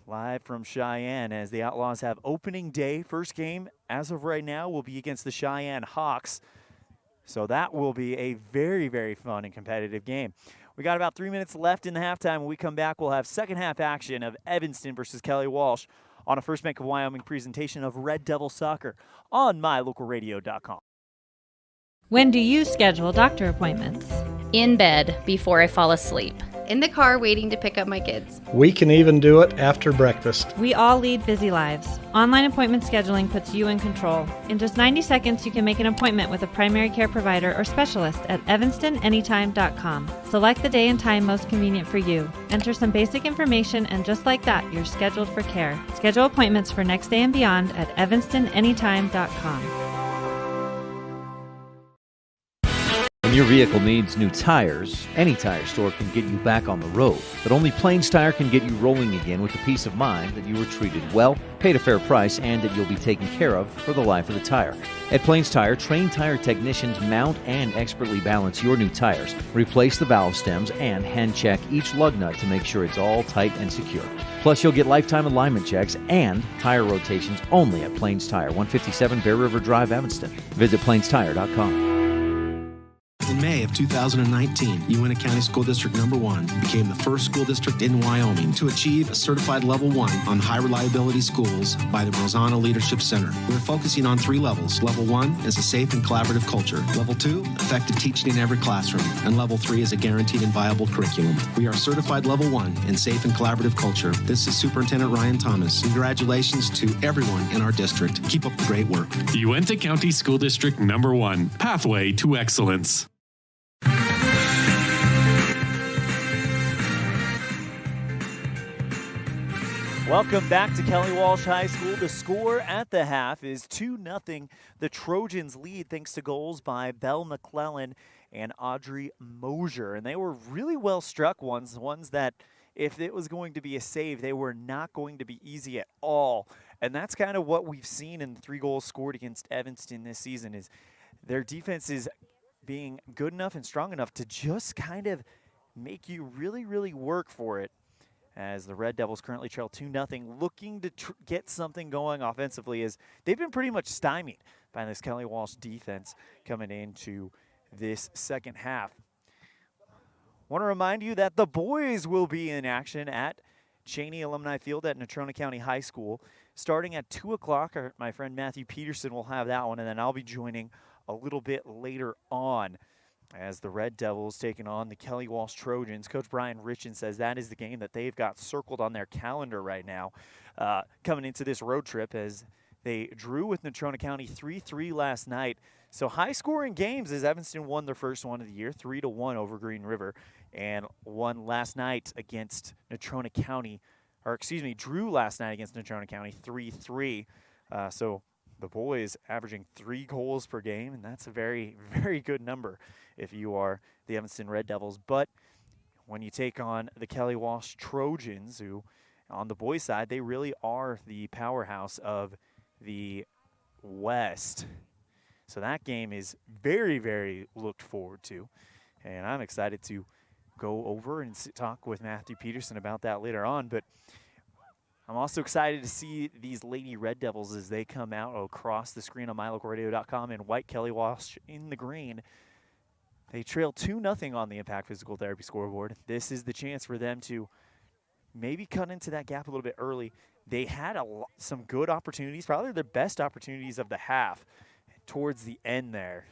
Live from Cheyenne as the Outlaws have opening day. First game, as of right now, will be against the Cheyenne Hawks. So that will be a very, very fun and competitive game. We got about 3 minutes left in the halftime. When we come back, we'll have second half action of Evanston versus Kelly Walsh on a First Bank of Wyoming presentation of Red Devil Soccer on mylocalradio.com. When do you schedule doctor appointments? In bed before I fall asleep. In the car waiting to pick up my kids. We can even do it after breakfast. We all lead busy lives. Online appointment scheduling puts you in control. In just 90 seconds, you can make an appointment with a primary care provider or specialist at evanstonanytime.com. Select the day and time most convenient for you. Enter some basic information, and just like that, you're scheduled for care. Schedule appointments for next day and beyond at evanstonanytime.com. When your vehicle needs new tires, any tire store can get you back on the road. But only Plains Tire can get you rolling again with the peace of mind that you were treated well, paid a fair price, and that you'll be taken care of for the life of the tire. At Plains Tire, trained tire technicians mount and expertly balance your new tires, replace the valve stems, and hand check each lug nut to make sure it's all tight and secure. Plus, you'll get lifetime alignment checks and tire rotations only at Plains Tire, 157 Bear River Drive, Evanston. Visit plainstire.com. In May of 2019, Uintah County School District Number 1 became the first school district in Wyoming to achieve a certified Level 1 on high reliability schools by the Rosana Leadership Center. We're focusing on 3 levels. Level 1 is a safe and collaborative culture. Level 2, effective teaching in every classroom. And Level 3 is a guaranteed and viable curriculum. We are certified Level 1 in safe and collaborative culture. This is Superintendent Ryan Thomas. Congratulations to everyone in our district. Keep up the great work. Uintah County School District Number 1, Pathway to Excellence. Welcome back to Kelly Walsh High School. The score at the half is 2-0. The Trojans lead thanks to goals by Belle McClellan and Audrey Mosier. And they were really well struck ones that if it was going to be a save, they were not going to be easy at all. And that's kind of what we've seen in the 3 goals scored against Evanston this season is their defense is being good enough and strong enough to just kind of make you really, really work for it. As the Red Devils currently trail 2-0, looking to get something going offensively as they've been pretty much stymied by this Kelly Walsh defense coming into this second half. Want to remind you that the boys will be in action at Cheney Alumni Field at Natrona County High School. Starting at 2 o'clock, my friend Matthew Peterson will have that one, and then I'll be joining a little bit later on as the Red Devils taking on the Kelly Walsh Trojans. Coach Brian Richin says that is the game that they've got circled on their calendar right now coming into this road trip as they drew with Natrona County 3-3 last night. So high-scoring games as Evanston won their first one of the year, 3-1 over Green River, and won last night against Natrona County, drew last night against Natrona County 3-3. So the boys averaging 3 goals per game, and that's a very, very good number if you are the Evanston Red Devils. But when you take on the Kelly Walsh Trojans, who on the boys' side, they really are the powerhouse of the West. So that game is very, very looked forward to, and I'm excited to go over and talk with Matthew Peterson about that later on. But I'm also excited to see these Lady Red Devils as they come out across the screen on mylocalradio.com in white, Kelly Walsh in the green. They trail 2-0 on the Impact Physical Therapy scoreboard. This is the chance for them to maybe cut into that gap a little bit early. They had some good opportunities, probably their best opportunities of the half towards the end there.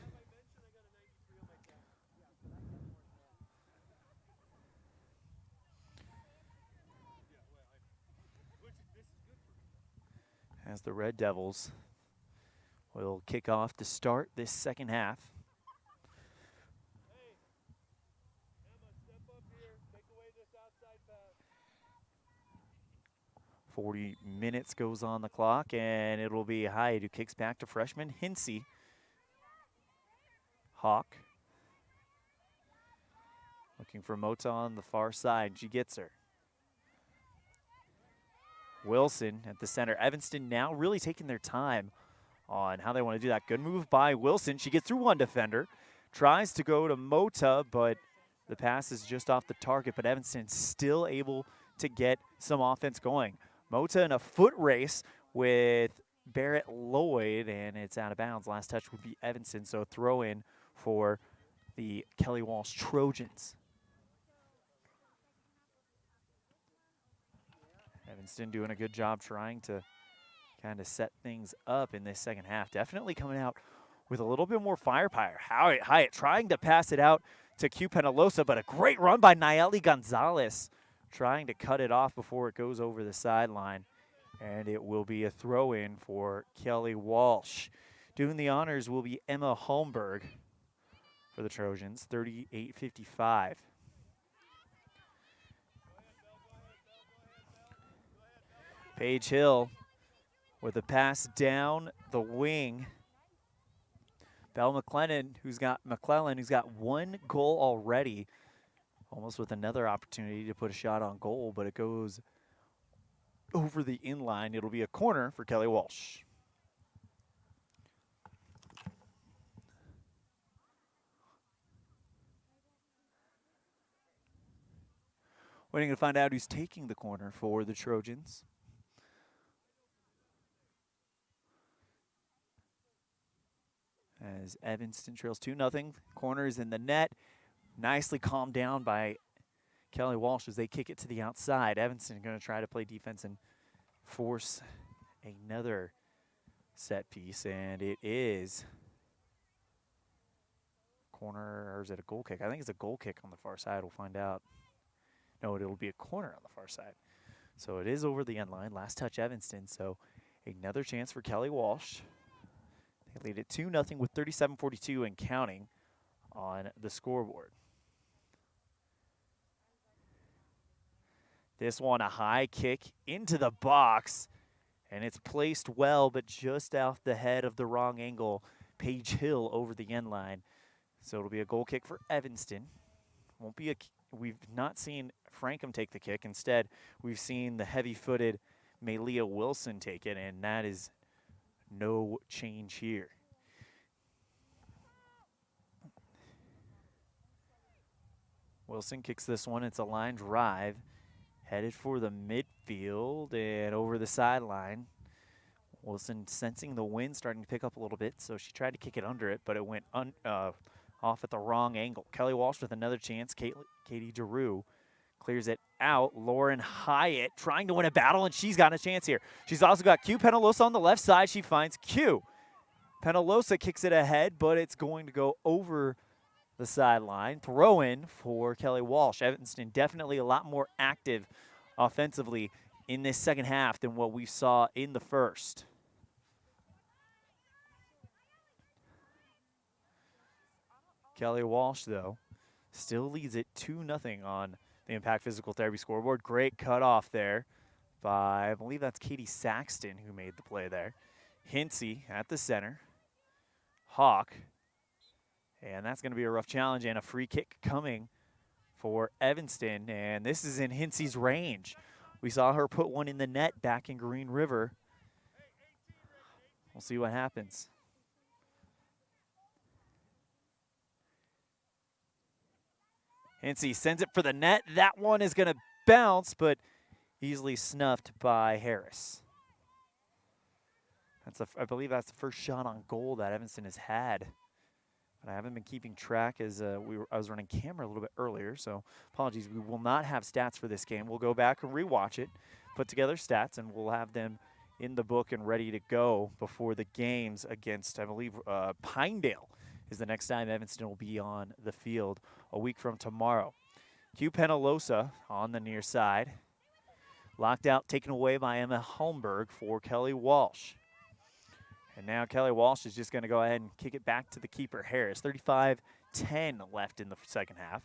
As the Red Devils will kick off to start this second half. 40 minutes goes on the clock, and it'll be Hyde who kicks back to freshman Hinsey. Hawk looking for Mota on the far side. She gets her. Wilson at the center. Evanston now really taking their time on how they want to do that. Good move by Wilson. She gets through one defender. Tries to go to Mota, but the pass is just off the target. But Evanston still able to get some offense going. Mota in a foot race with Barrett Lloyd, and it's out of bounds. Last touch would be Evanston, so throw in for the Kelly Walsh Trojans. Evanston doing a good job trying to kind of set things up in this second half. Definitely coming out with a little bit more firepower. Hyatt trying to pass it out to Q Penalosa, but a great run by Nayeli Gonzalez, trying to cut it off before it goes over the sideline. And it will be a throw-in for Kelly Walsh. Doing the honors will be Emma Holmberg for the Trojans, 38-55. Paige Hill with a pass down the wing. McClellan, who's got one goal already, almost with another opportunity to put a shot on goal, but it goes over the inline. It'll be a corner for Kelly Walsh. Waiting to find out who's taking the corner for the Trojans. As Evanston trails 2-0. Corner is in the net. Nicely calmed down by Kelly Walsh as they kick it to the outside. Evanston going to try to play defense and force another set piece, and it is corner, or is it a goal kick? I think it's a goal kick on the far side. We'll find out. No, it'll be a corner on the far side. So it is over the end line. Last touch Evanston, so another chance for Kelly Walsh. They lead it 2-0 with 37:42 and counting on the scoreboard. This one, a high kick into the box, and it's placed well, but just off the head of the wrong angle. Paige Hill over the end line. So it'll be a goal kick for Evanston. Won't be we've not seen Frankham take the kick. Instead, we've seen the heavy-footed Malia Wilson take it, and that is no change here. Wilson kicks this one. It's a line drive. Headed for the midfield and over the sideline. Wilson sensing the wind starting to pick up a little bit, so she tried to kick it under it, but it went off at the wrong angle. Kelly Walsh with another chance. Katie Giroux clears it out. Lauren Hyatt trying to win a battle, and she's got a chance here. She's also got Q Penalosa on the left side. She finds Q. Penalosa kicks it ahead, but it's going to go over the sideline. Throw in for Kelly Walsh. Evanston definitely a lot more active offensively in this second half than what we saw in the first. Kelly Walsh, though, still leads it 2-0 on the Impact Physical Therapy scoreboard. Great cutoff there by, I believe that's Katie Saxton who made the play there. Hinsey at the center. Hawk. And that's going to be a rough challenge and a free kick coming for Evanston. And this is in Hinsey's range. We saw her put one in the net back in Green River. We'll see what happens. Hinsey sends it for the net. That one is going to bounce, but easily snuffed by Harris. I believe that's the first shot on goal that Evanston has had. But I haven't been keeping track as I was running camera a little bit earlier, so apologies. We will not have stats for this game. We'll go back and rewatch it, put together stats, and we'll have them in the book and ready to go before the games against, I believe, Pinedale is the next time Evanston will be on the field a week from tomorrow. Q Penalosa on the near side. Locked out, taken away by Emma Holmberg for Kelly Walsh. And now Kelly Walsh is just going to go ahead and kick it back to the keeper, Harris. 35-10 left in the second half.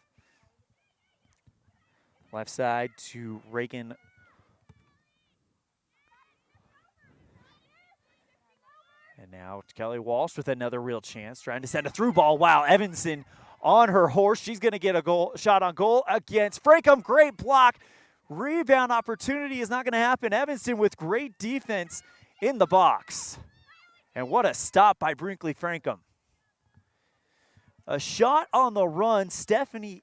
Left side to Reagan. And now Kelly Walsh with another real chance, trying to send a through ball. Wow, Evanston on her horse. She's going to get a shot on goal against Frankham. Great block. Rebound opportunity is not going to happen. Evanston with great defense in the box. And what a stop by Brinkley Frankham. A shot on the run. Stephanie,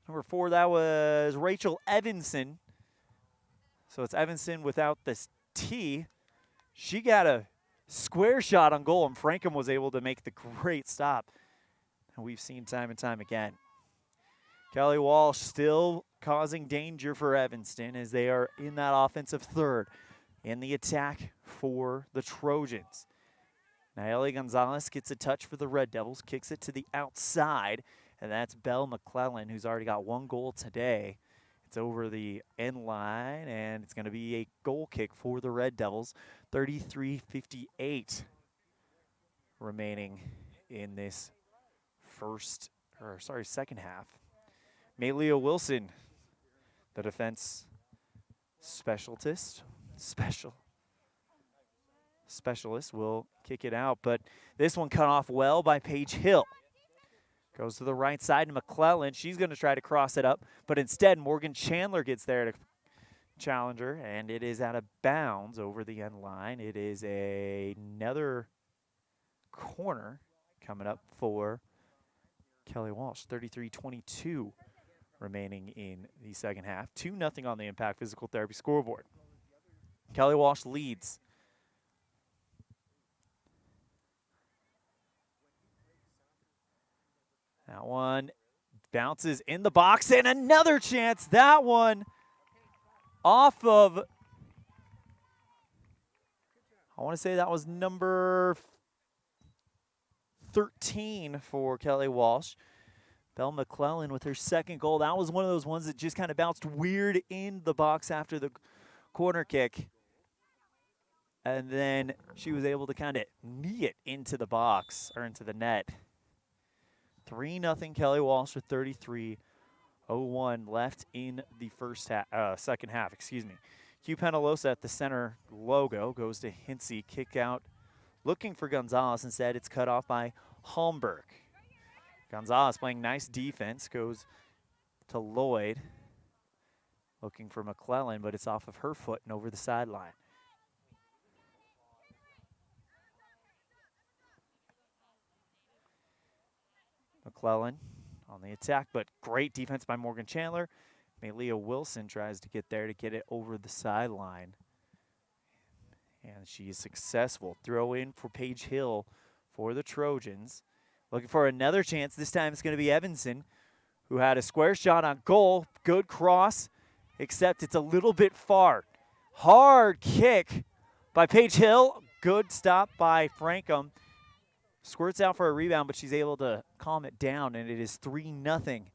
number 4, that was Rachel Evanson. So it's Evanston without this T. She got a square shot on goal, and Frankham was able to make the great stop. And we've seen time and time again. Kelly Walsh still causing danger for Evanston as they are in that offensive third. In the attack for the Trojans. Nayeli Gonzalez gets a touch for the Red Devils, kicks it to the outside, and that's Belle McClellan, who's already got one goal today. It's over the end line, and it's going to be a goal kick for the Red Devils. 33:58 remaining in this second half. Malia Wilson, the defense specialist, Specialist will kick it out, but this one cut off well by Paige Hill. Goes to the right side to McClellan. She's going to try to cross it up, but instead Morgan Chandler gets there to challenge her, and it is out of bounds over the end line. It is another corner coming up for Kelly Walsh. 33-22 remaining in the second half. 2-0 on the Impact Physical Therapy scoreboard. Kelly Walsh leads. That one bounces in the box, and another chance. That one off of, I want to say that was number 13 for Kelly Walsh. Belle McClellan with her second goal. That was one of those ones that just kind of bounced weird in the box after the corner kick. And then she was able to kind of knee it into the box, or into the net. 3-0 Kelly Walsh with 33:01 left in the second half. Q Penalosa at the center logo goes to Hinsey. Kick out looking for Gonzalez. Instead, it's cut off by Holmberg. Gonzalez playing nice defense. Goes to Lloyd. Looking for McClellan, but it's off of her foot and over the sideline. McClellan on the attack, but great defense by Morgan Chandler. Malia Wilson tries to get there to get it over the sideline. And she is successful. Throw in for Paige Hill for the Trojans. Looking for another chance. This time it's going to be Evanston, who had a square shot on goal. Good cross, except it's a little bit far. Hard kick by Paige Hill. Good stop by Frankham. Squirts out for a rebound, but she's able to calm it down, and it is 3-0.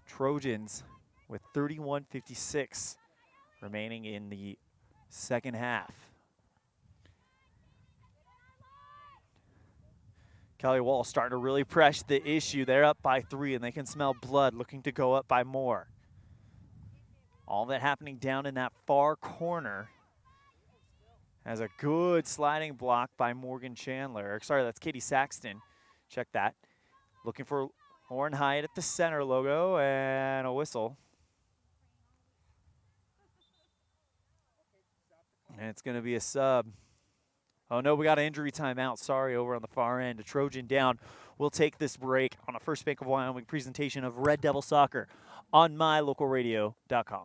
Trojans with 31:56 remaining in the second half. Kelly Walsh starting to really press the issue. They're up by 3, and they can smell blood, looking to go up by more. All that happening down in that far corner. Has a good sliding block by Morgan Chandler. Sorry, that's Katie Saxton. Check that. Looking for Lauren Hyatt at the center logo, and a whistle. And it's going to be a sub. Oh, no, we got an injury timeout. Sorry, over on the far end. A Trojan down. We'll take this break on a First Bank of Wyoming presentation of Red Devil Soccer on mylocalradio.com.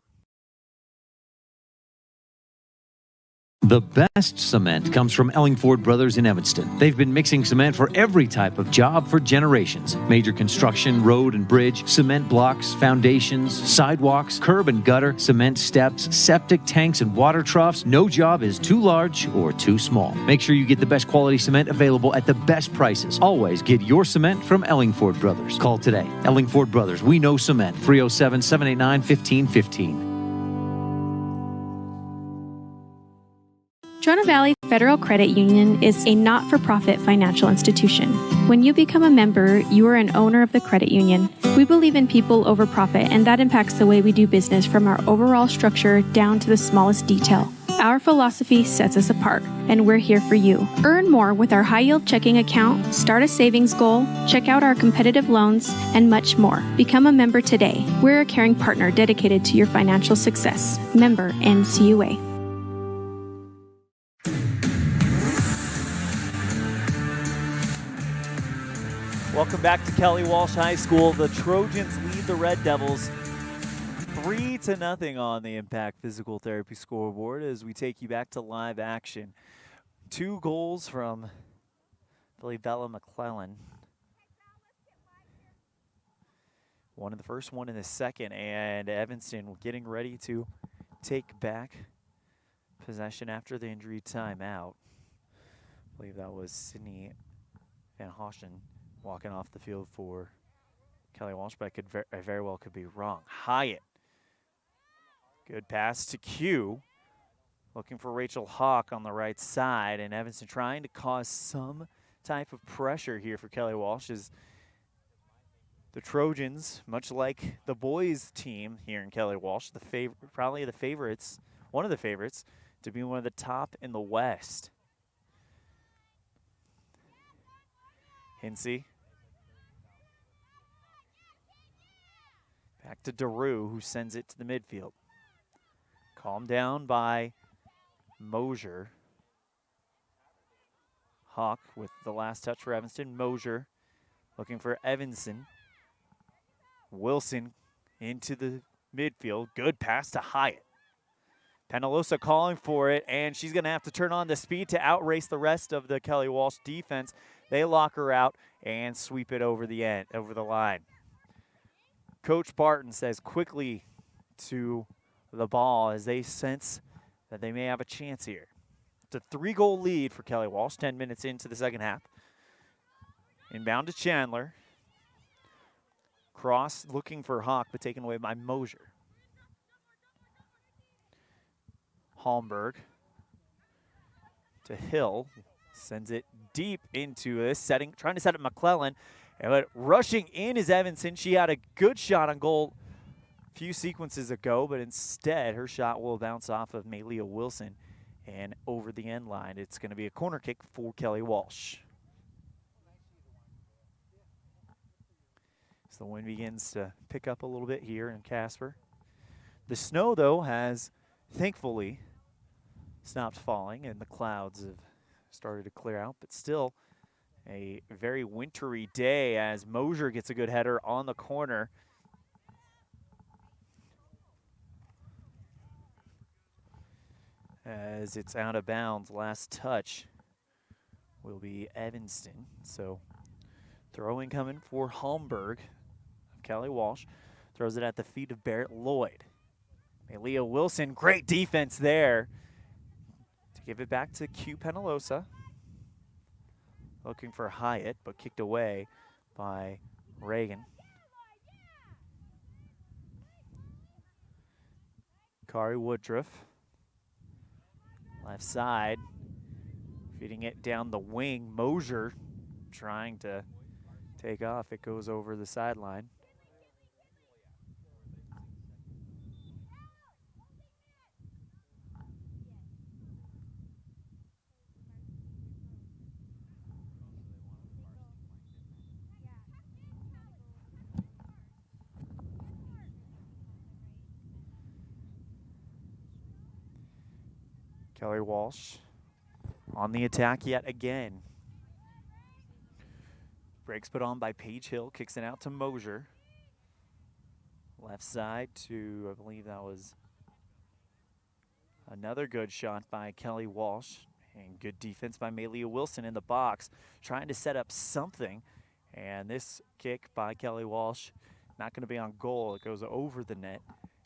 The best cement comes from Ellingford Brothers in Evanston. They've been mixing cement for every type of job for generations. Major construction, road and bridge, cement blocks, foundations, sidewalks, curb and gutter, cement steps, septic tanks, and water troughs. No job is too large or too small. Make sure you get the best quality cement available at the best prices. Always get your cement from Ellingford Brothers. Call today. Ellingford Brothers, we know cement. 307-789-1515. Trona Valley Federal Credit Union is a not-for-profit financial institution. When you become a member, you are an owner of the credit union. We believe in people over profit, and that impacts the way we do business from our overall structure down to the smallest detail. Our philosophy sets us apart, and we're here for you. Earn more with our high-yield checking account, start a savings goal, check out our competitive loans, and much more. Become a member today. We're a caring partner dedicated to your financial success. Member NCUA. Welcome back to Kelly Walsh High School. The Trojans lead the Red Devils 3-0 on the Impact Physical Therapy scoreboard as we take you back to live action. 2 goals from, I believe, Bella McClellan. One in the first, one in the second, and Evanston getting ready to take back possession after the injury timeout. I believe that was Sydney Van Hoshen walking off the field for Kelly Walsh, but I very well could be wrong. Hyatt. Good pass to Q. Looking for Rachel Hawk on the right side, and Evanston trying to cause some type of pressure here for Kelly Walsh as the Trojans, much like the boys team here in Kelly Walsh, probably the favorites, one of the favorites to be one of the top in the West. Hinsey. Back to Daru, who sends it to the midfield. Calmed down by Mosier. Hawk with the last touch for Evanston. Mosier looking for Evanston. Wilson into the midfield. Good pass to Hyatt. Penalosa calling for it, and she's going to have to turn on the speed to outrace the rest of the Kelly Walsh defense. They lock her out and sweep it over the line. Coach Barton says quickly to the ball as they sense that they may have a chance here. It's a 3-goal lead for Kelly Walsh, 10 minutes into the second half. Inbound to Chandler. Cross looking for Hawk, but taken away by Mosier. Holmberg to Hill. Sends it deep into this setting, trying to set up McClellan. But rushing in is Evanston. She had a good shot on goal a few sequences ago, but instead her shot will bounce off of Malia Wilson and over the end line. It's going to be a corner kick for Kelly Walsh. So the wind begins to pick up a little bit here in Casper. The snow, though, has thankfully stopped falling, and the clouds have started to clear out, but still a very wintry day as Mosier gets a good header on the corner. As it's out of bounds, last touch will be Evanston. So throwing coming for Holmberg of Kelly Walsh. Throws it at the feet of Barrett Lloyd. Malia Wilson, great defense there to give it back to Q Penalosa. Looking for Hyatt, but kicked away by Reagan. Kari Woodruff. Left side, feeding it down the wing. Mosier trying to take off. It goes over the sideline. Kelly Walsh on the attack yet again. Breaks put on by Paige Hill, kicks it out to Mosier. Left side to, I believe that was another good shot by Kelly Walsh. And good defense by Malia Wilson in the box, trying to set up something. And this kick by Kelly Walsh, not going to be on goal. It goes over the net.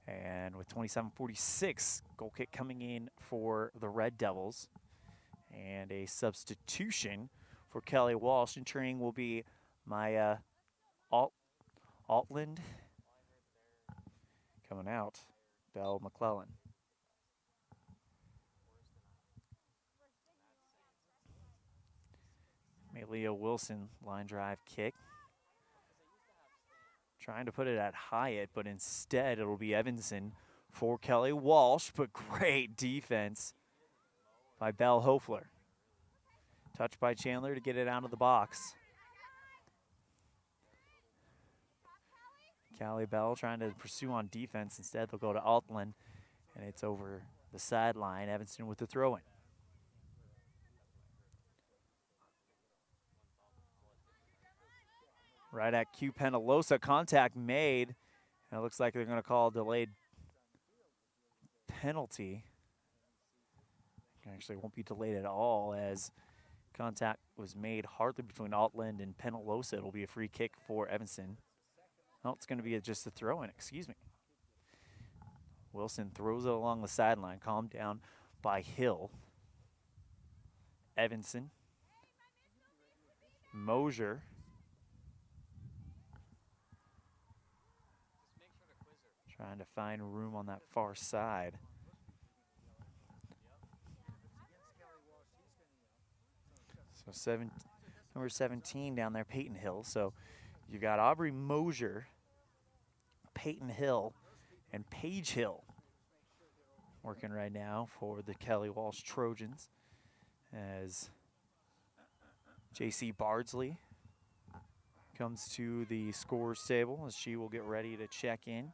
And with 27:46, goal kick coming in for the Red Devils. And a substitution for Kelly Walsh. Entering will be Maya Altland. Coming out, Belle McClellan. Malia Wilson, line drive kick. Trying to put it at Hyatt, but instead it'll be Evanston for Kelly Walsh, but great defense by Belle Hofler. Touched by Chandler to get it out of the box. Callie Bell trying to pursue on defense. Instead, they'll go to Altland, and it's over the sideline. Evanston with the throw-in. Right at Q Penalosa, contact made. And it looks like they're going to call a delayed penalty. Actually, it won't be delayed at all as contact was made hardly between Altland and Penalosa. It'll be a free kick for Evanston. Oh, it's going to be just a throw-in, excuse me. Wilson throws it along the sideline, calmed down by Hill. Evanston. Mosier. Trying to find room on that far side. So number 17 down there, Peyton Hill. So you've got Aubrey Mosier, Peyton Hill, and Paige Hill working right now for the Kelly Walsh Trojans as JC Bardsley comes to the scores table as she will get ready to check in.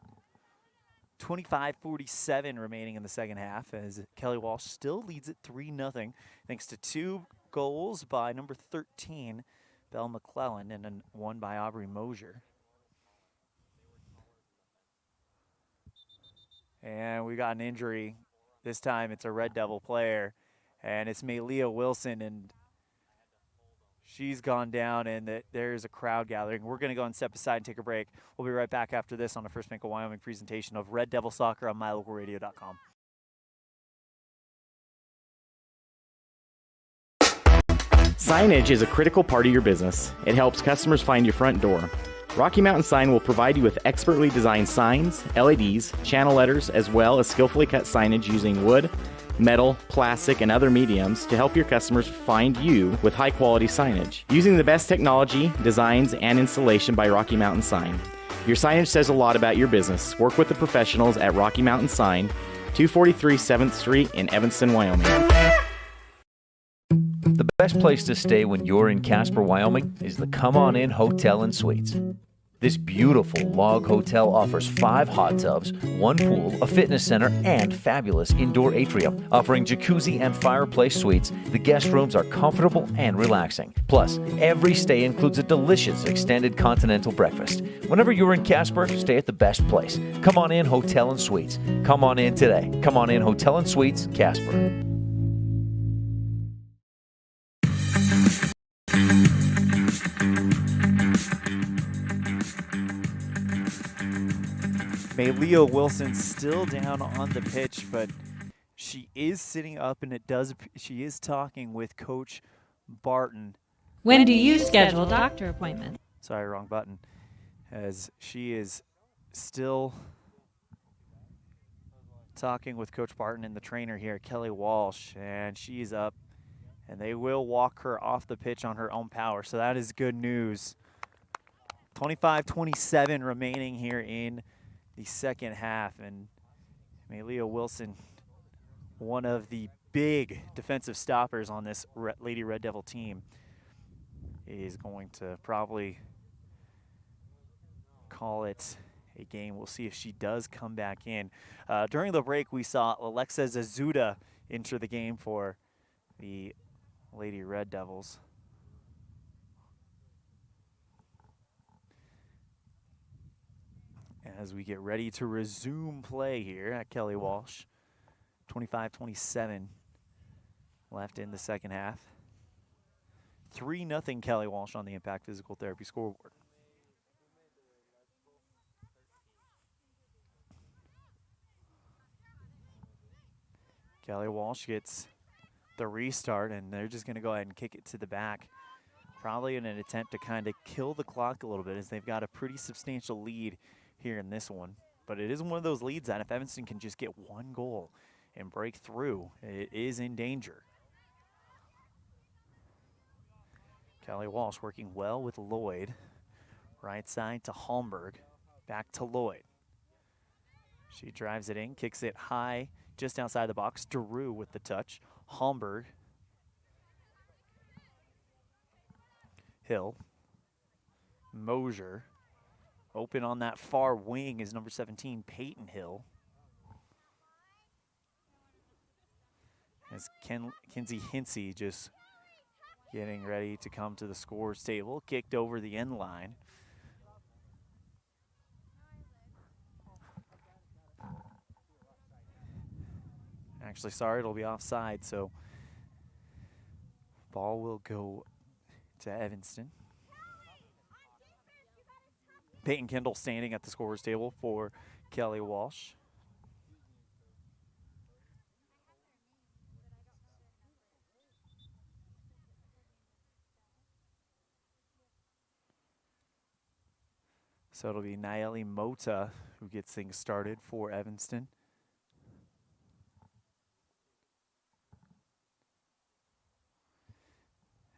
25:47 remaining in the second half as Kelly Walsh still leads it 3-0 thanks to 2 goals by number 13, Belle McClellan, and then 1 by Aubrey Mosier. And we got an injury. This time it's a Red Devil player, and it's Malia Wilson, and she's gone down, and there's a crowd gathering. We're going to go and step aside and take a break. We'll be right back after this on the First Bank of Wyoming presentation of Red Devil Soccer on mylocalradio.com. Signage is a critical part of your business. It helps customers find your front door. Rocky Mountain Sign will provide you with expertly designed signs, LEDs, channel letters, as well as skillfully cut signage using wood, metal, plastic, and other mediums to help your customers find you with high-quality signage. Using the best technology, designs, and installation by Rocky Mountain Sign. Your signage says a lot about your business. Work with the professionals at Rocky Mountain Sign, 243 7th Street in Evanston, Wyoming. The best place to stay when you're in Casper, Wyoming is the Come On In Hotel and Suites. This beautiful log hotel offers 5 hot tubs, 1 pool, a fitness center, and fabulous indoor atrium. Offering jacuzzi and fireplace suites, the guest rooms are comfortable and relaxing. Plus, every stay includes a delicious extended continental breakfast. Whenever you're in Casper, stay at the best place. Come On In Hotel and Suites. Come on in today. Come On In Hotel and Suites, Casper. Malia Wilson still down on the pitch, but she is sitting up, and she is talking with Coach Barton. When do you schedule a doctor appointment? Sorry, wrong button. As she is still talking with Coach Barton and the trainer here, Kelly Walsh, and she's up, and they will walk her off the pitch on her own power, so that is good news. 25-27 remaining here in the second half, and Malia Wilson, one of the big defensive stoppers on this Lady Red Devil team, is going to probably call it a game. We'll see if she does come back in. During the break, we saw Alexa Zazuda enter the game for the Lady Red Devils. As we get ready to resume play here at Kelly Walsh. 25-27 left in the second half. 3-0 Kelly Walsh on the Impact Physical Therapy scoreboard. Kelly Walsh gets the restart, and they're just going to go ahead and kick it to the back. Probably in an attempt to kind of kill the clock a little bit, as they've got a pretty substantial lead here in this one. But it is one of those leads that if Evanston can just get 1 goal and break through, it is in danger. Kelly Walsh working well with Lloyd. Right side to Holmberg. Back to Lloyd. She drives it in, kicks it high just outside the box. Daru with the touch. Holmberg. Hill. Mosier. Open on that far wing is number 17, Peyton Hill. As Kinsey Hinsey just getting ready to come to the scores table. Kicked over the end line. Actually, sorry, it'll be offside, so ball will go to Evanston. Peyton Kendall standing at the scorer's table for Kelly Walsh. So it'll be Nayeli Mota who gets things started for Evanston.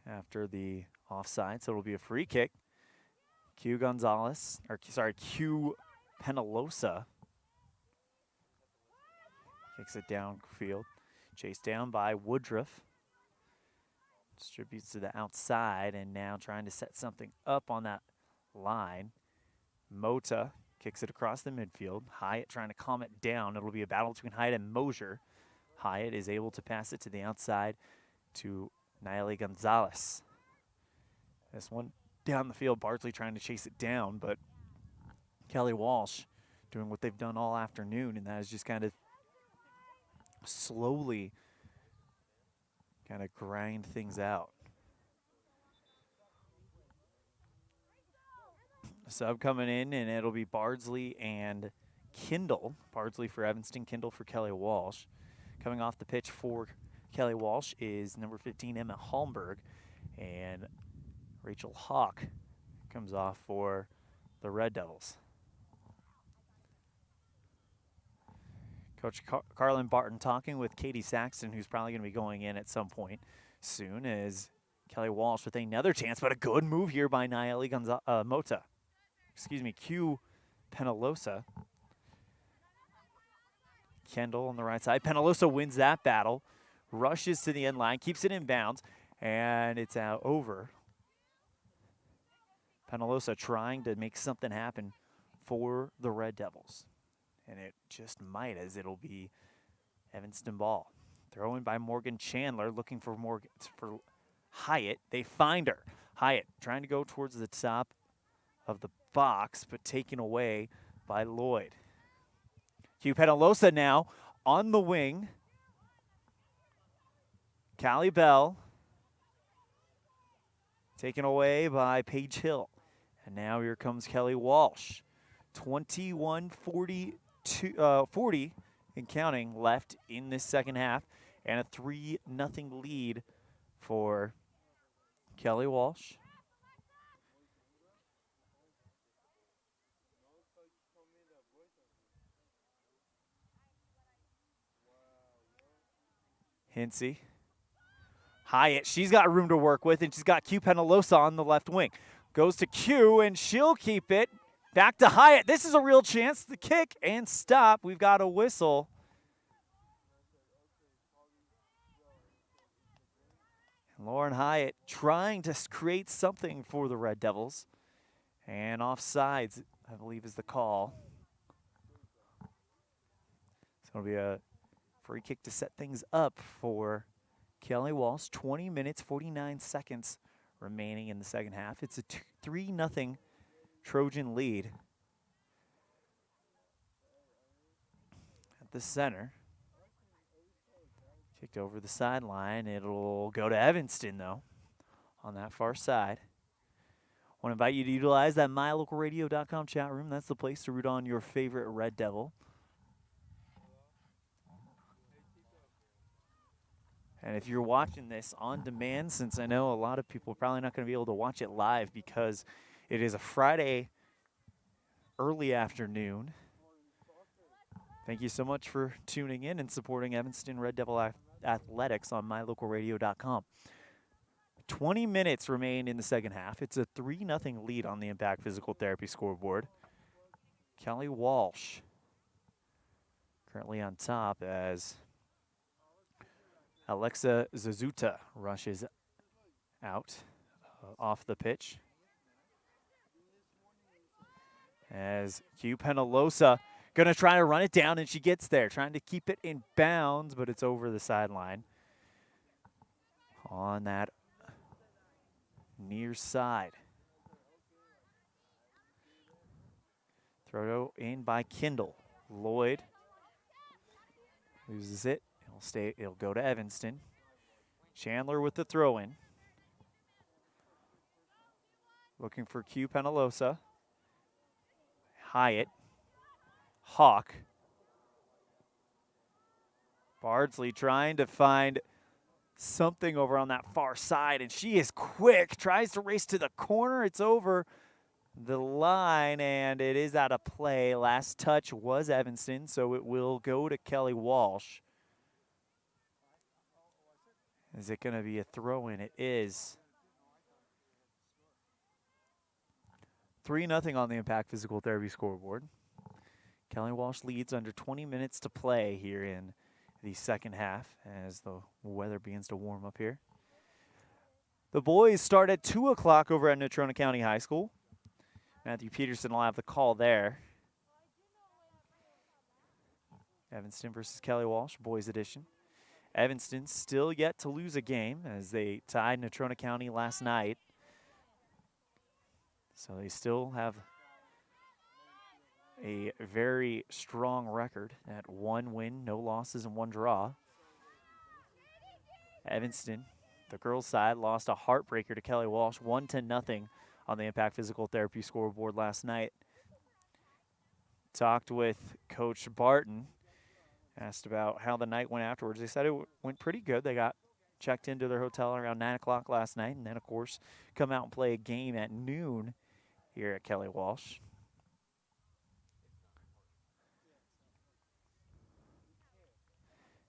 After the offside, so it'll be a free kick. Q Penelosa Kicks it downfield. Chased down by Woodruff. Distributes to the outside, and now trying to set something up on that line. Mota kicks it across the midfield. Hyatt trying to calm it down. It'll be a battle between Hyatt and Mosier. Hyatt is able to pass it to the outside to Nayeli Gonzalez. This one down the field, Bardsley trying to chase it down, but Kelly Walsh doing what they've done all afternoon, and that is just kind of slowly kind of grind things out. Sub coming in, and it'll be Bardsley and Kindle. Bardsley for Evanston, Kindle for Kelly Walsh. Coming off the pitch for Kelly Walsh is number 15, Emma Holmberg, and Rachel Hawk comes off for the Red Devils. Coach Carlin Barton talking with Katie Saxton, who's probably going to be going in at some point soon, as Kelly Walsh with another chance, but a good move here by Nayeli Mota. Excuse me, Q Penalosa. Kendall on the right side. Penalosa wins that battle, rushes to the end line, keeps it in bounds, and it's out over. Penalosa trying to make something happen for the Red Devils. And it just might, as it'll be Evanston ball. Throw in by Morgan Chandler, looking for Hyatt. They find her. Hyatt trying to go towards the top of the box, but taken away by Lloyd. Hugh Penalosa now on the wing. Callie Bell taken away by Paige Hill. And now here comes Kelly Walsh. 21-40 and counting left in this second half, and a 3-0 lead for Kelly Walsh. Hinsey. Hyatt, she's got room to work with, and she's got Q Penalosa on the left wing. Goes to Q, and she'll keep it. Back to Hyatt. This is a real chance. The kick and stop. We've got a whistle. And Lauren Hyatt trying to create something for the Red Devils. And offsides, I believe, is the call. So it'll be a free kick to set things up for Kelly Walsh. 20 minutes, 49 seconds remaining in the second half. It's a 3-0 Trojan lead. At the center. Kicked over the sideline. It'll go to Evanston, though, on that far side. I want to invite you to utilize that mylocalradio.com chat room. That's the place to root on your favorite Red Devil. And if you're watching this on demand, since I know a lot of people are probably not going to be able to watch it live because it is a Friday early afternoon, thank you so much for tuning in and supporting Evanston Red Devil Athletics on mylocalradio.com. 20 minutes remain in the second half. It's a 3-0 lead on the Impact Physical Therapy scoreboard. Kelly Walsh currently on top as Alexa Zazuta rushes out off the pitch. As Q Penalosa going to try to run it down, and she gets there, trying to keep it in bounds, but it's over the sideline on that near side. Throw in by Kindle. Lloyd loses it. It'll go to Evanston. Chandler with the throw-in. Looking for Q Penalosa. Hyatt. Hawk. Bardsley trying to find something over on that far side, and she is quick. Tries to race to the corner. It's over the line, and it is out of play. Last touch was Evanston, so it will go to Kelly Walsh. Is it going to be a throw-in? It is. 3-0 on the Impact Physical Therapy scoreboard. Kelly Walsh leads under 20 minutes to play here in the second half as the weather begins to warm up here. The boys start at 2 o'clock over at Natrona County High School. Matthew Peterson will have the call there. Evanston versus Kelly Walsh, boys edition. Evanston still yet to lose a game as they tied Natrona County last night. So they still have a very strong record at 1 win, no losses, and 1 draw. Evanston, the girls' side, lost a heartbreaker to Kelly Walsh, 1-0 on the Impact Physical Therapy scoreboard last night. Talked with Coach Barton, asked about how the night went afterwards. They said it went pretty good. They got checked into their hotel around 9 o'clock last night, and then, of course, come out and play a game at noon here at Kelly Walsh.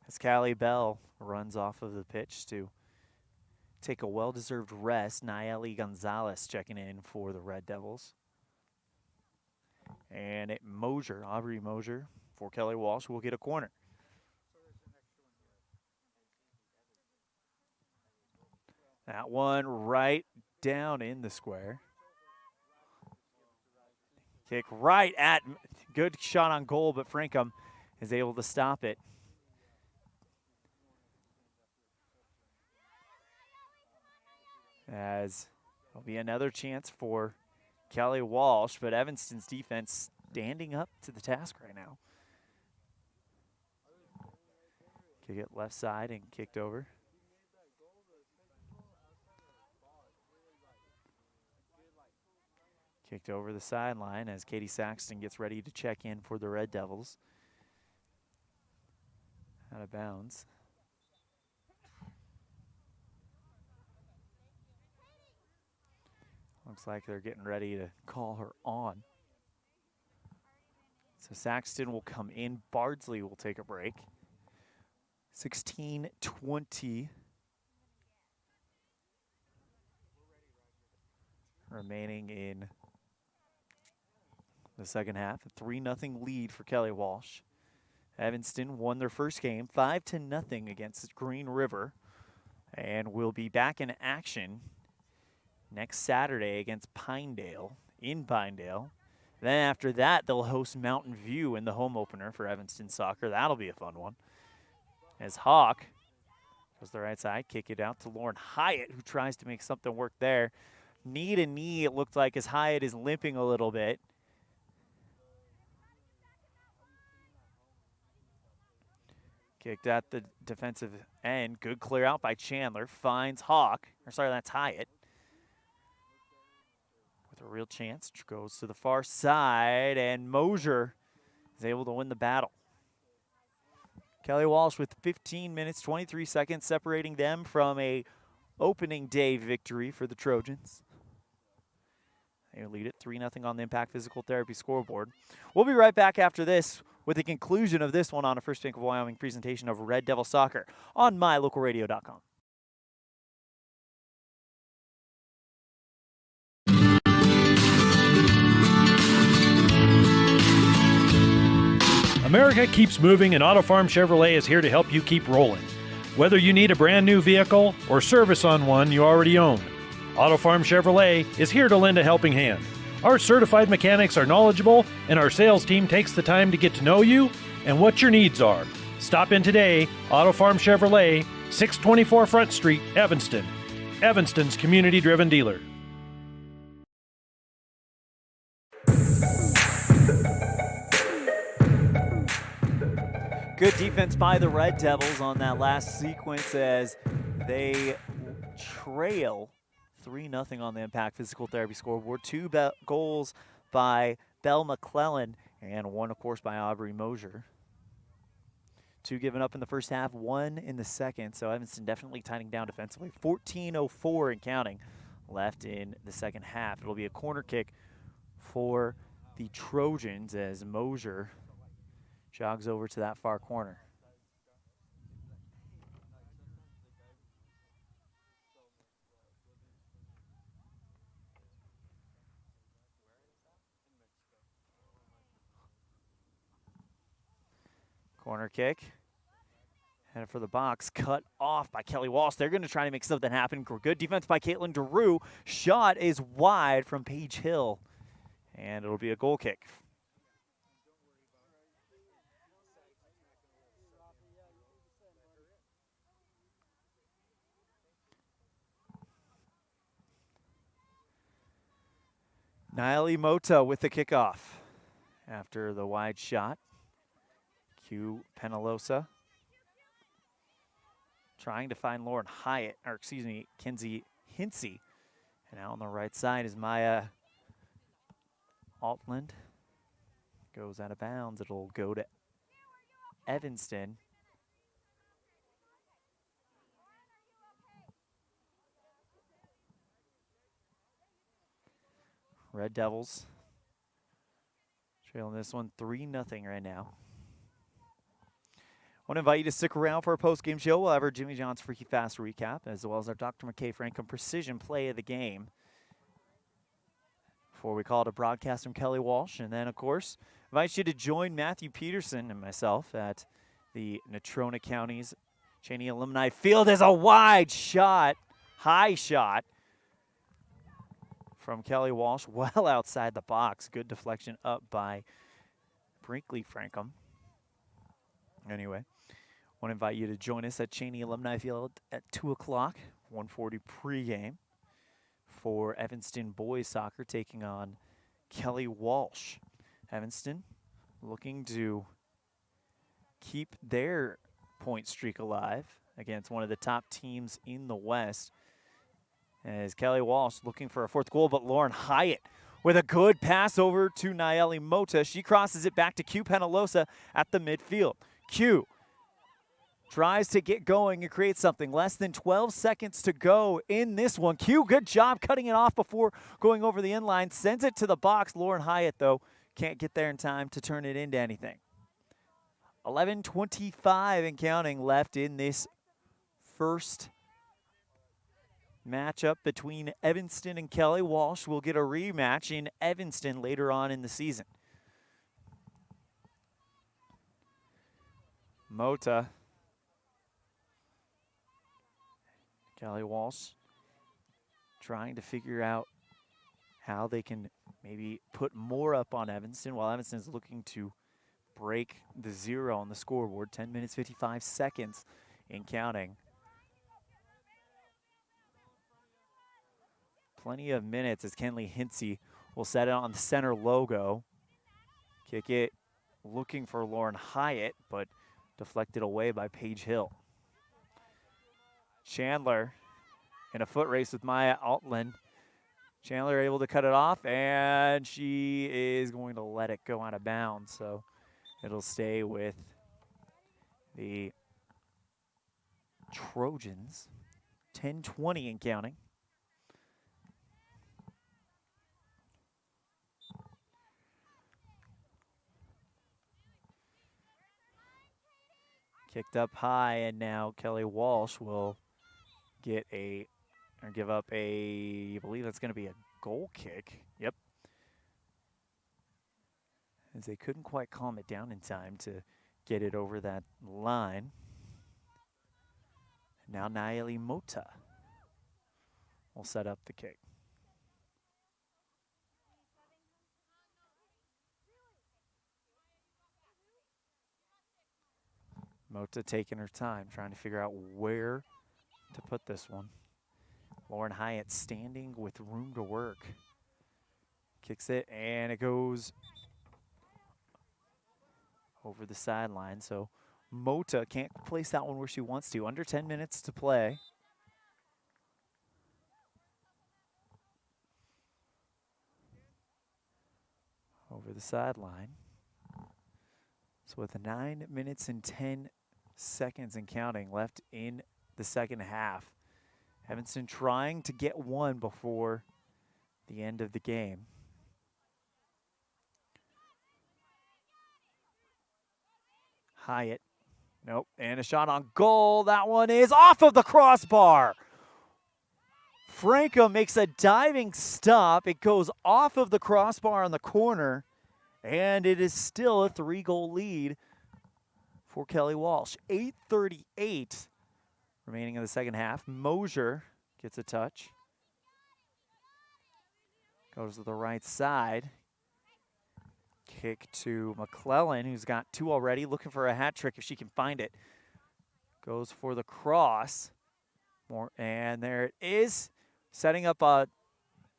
As Callie Bell runs off of the pitch to take a well-deserved rest, Nayeli Gonzalez checking in for the Red Devils. And Aubrey Mosier for Kelly Walsh will get a corner. That one right down in the square. Kick right at, good shot on goal, but Frankham is able to stop it. As there'll be another chance for Kelly Walsh, but Evanston's defense standing up to the task right now. Kick it left side and kicked over. Kicked over the sideline as Katie Saxton gets ready to check in for the Red Devils. Out of bounds. Looks like they're getting ready to call her on. So Saxton will come in. Bardsley will take a break. 16:20 remaining in the second half. A 3-0 lead for Kelly Walsh. Evanston won their first game 5-0 against Green River and will be back in action next Saturday against Pinedale, in Pinedale. Then after that, they'll host Mountain View in the home opener for Evanston soccer. That'll be a fun one. As Hawk goes the right side, kick it out to Lauren Hyatt, who tries to make something work there. Knee to knee, it looked like, as Hyatt is limping a little bit. Kicked at the defensive end. Good clear out by Chandler. Finds Hawk. Or sorry, that's Hyatt. With a real chance. Goes to the far side. And Mosier is able to win the battle. Kelly Walsh with 15 minutes, 23 seconds separating them from a opening day victory for the Trojans. They lead it 3-0 on the Impact Physical Therapy scoreboard. We'll be right back after this with the conclusion of this one on a First Bank of Wyoming presentation of Red Devil Soccer on mylocalradio.com. America keeps moving, and Auto Farm Chevrolet is here to help you keep rolling. Whether you need a brand new vehicle or service on one you already own, Auto Farm Chevrolet is here to lend a helping hand. Our certified mechanics are knowledgeable, and our sales team takes the time to get to know you and what your needs are. Stop in today, Auto Farm Chevrolet, 624 Front Street, Evanston. Evanston's community-driven dealer. Good defense by the Red Devils on that last sequence as they trail 3-0 on the Impact Physical Therapy scoreboard. 2 goals by Belle McClellan and 1, of course, by Aubrey Mosier. 2 given up in the first half, 1 in the second. So Evanston definitely tightening down defensively. 14:04 and counting left in the second half. It'll be a corner kick for the Trojans as Mosier jogs over to that far corner. Corner kick And for the box, cut off by Kelly Walsh. They're going to try to make something happen. Good defense by Caitlin DeRue. Shot is wide from Paige Hill. And it'll be a goal kick. Naili Mota with the kickoff after the wide shot. Q Penalosa trying to find Lauren Hyatt, or excuse me, Kenzie Hinsey. And out on the right side is Maya Altland. Goes out of bounds. It'll go to Evanston. Red Devils trailing this one 3-0 right now. I want to invite you to stick around for our post-game show. We'll have our Jimmy John's Freaky Fast recap, as well as our Dr. McKay Franklin Precision play of the game. Before we call it a broadcast from Kelly Walsh. And then, of course, invite you to join Matthew Peterson and myself at the Natrona County's Cheney Alumni Field as a wide shot, high shot from Kelly Walsh, well outside the box. Good deflection up by Brinkley Frankham. Anyway, I want to invite you to join us at Cheney Alumni Field at 2 o'clock, 1:40 pregame for Evanston boys soccer taking on Kelly Walsh. Evanston looking to keep their point streak alive against one of the top teams in the West. As Kelly Walsh looking for a fourth goal, but Lauren Hyatt with a good pass over to Naili Mota. She crosses it back to Q Penalosa at the midfield. Q tries to get going and create something. Less than 12 seconds to go in this one. Q, good job cutting it off before going over the inline. Sends it to the box. Lauren Hyatt, though, can't get there in time to turn it into anything. 11:25 and counting left in this first matchup between Evanston and Kelly Walsh. Will get a rematch in Evanston later on in the season. Mota. Kelly Walsh trying to figure out how they can maybe put more up on Evanston, while Evanston is looking to break the 0 on the scoreboard. 10 minutes, 55 seconds in counting. Plenty of minutes as Kenley Hinsey will set it on the center logo. Kick it, looking for Lauren Hyatt, but deflected away by Paige Hill. Chandler in a foot race with Maya Altland. Chandler able to cut it off, and she is going to let it go out of bounds. So it'll stay with the Trojans. 10:20 and counting. Kicked up high, and now Kelly Walsh will get a, or give up a, I believe that's going to be a goal kick. Yep. As they couldn't quite calm it down in time to get it over that line. Now Naili Mota will set up the kick. Mota taking her time, trying to figure out where to put this one. Lauren Hyatt standing with room to work. Kicks it, and it goes over the sideline. So Mota can't place that one where she wants to. Under 10 minutes to play. Over the sideline. So with 9 minutes and 10 seconds and counting left in the second half, Evanston trying to get one before the end of the game. Hyatt, nope, and a shot on goal. That one is off of the crossbar. Franco makes a diving stop. It goes off of the crossbar on the corner, and it is still a 3-goal lead for Kelly Walsh. 8:38 remaining in the second half. Mosier gets a touch. Goes to the right side. Kick to McClellan, who's got 2 already, looking for a hat trick if she can find it. Goes for the cross. And there it is. Setting up a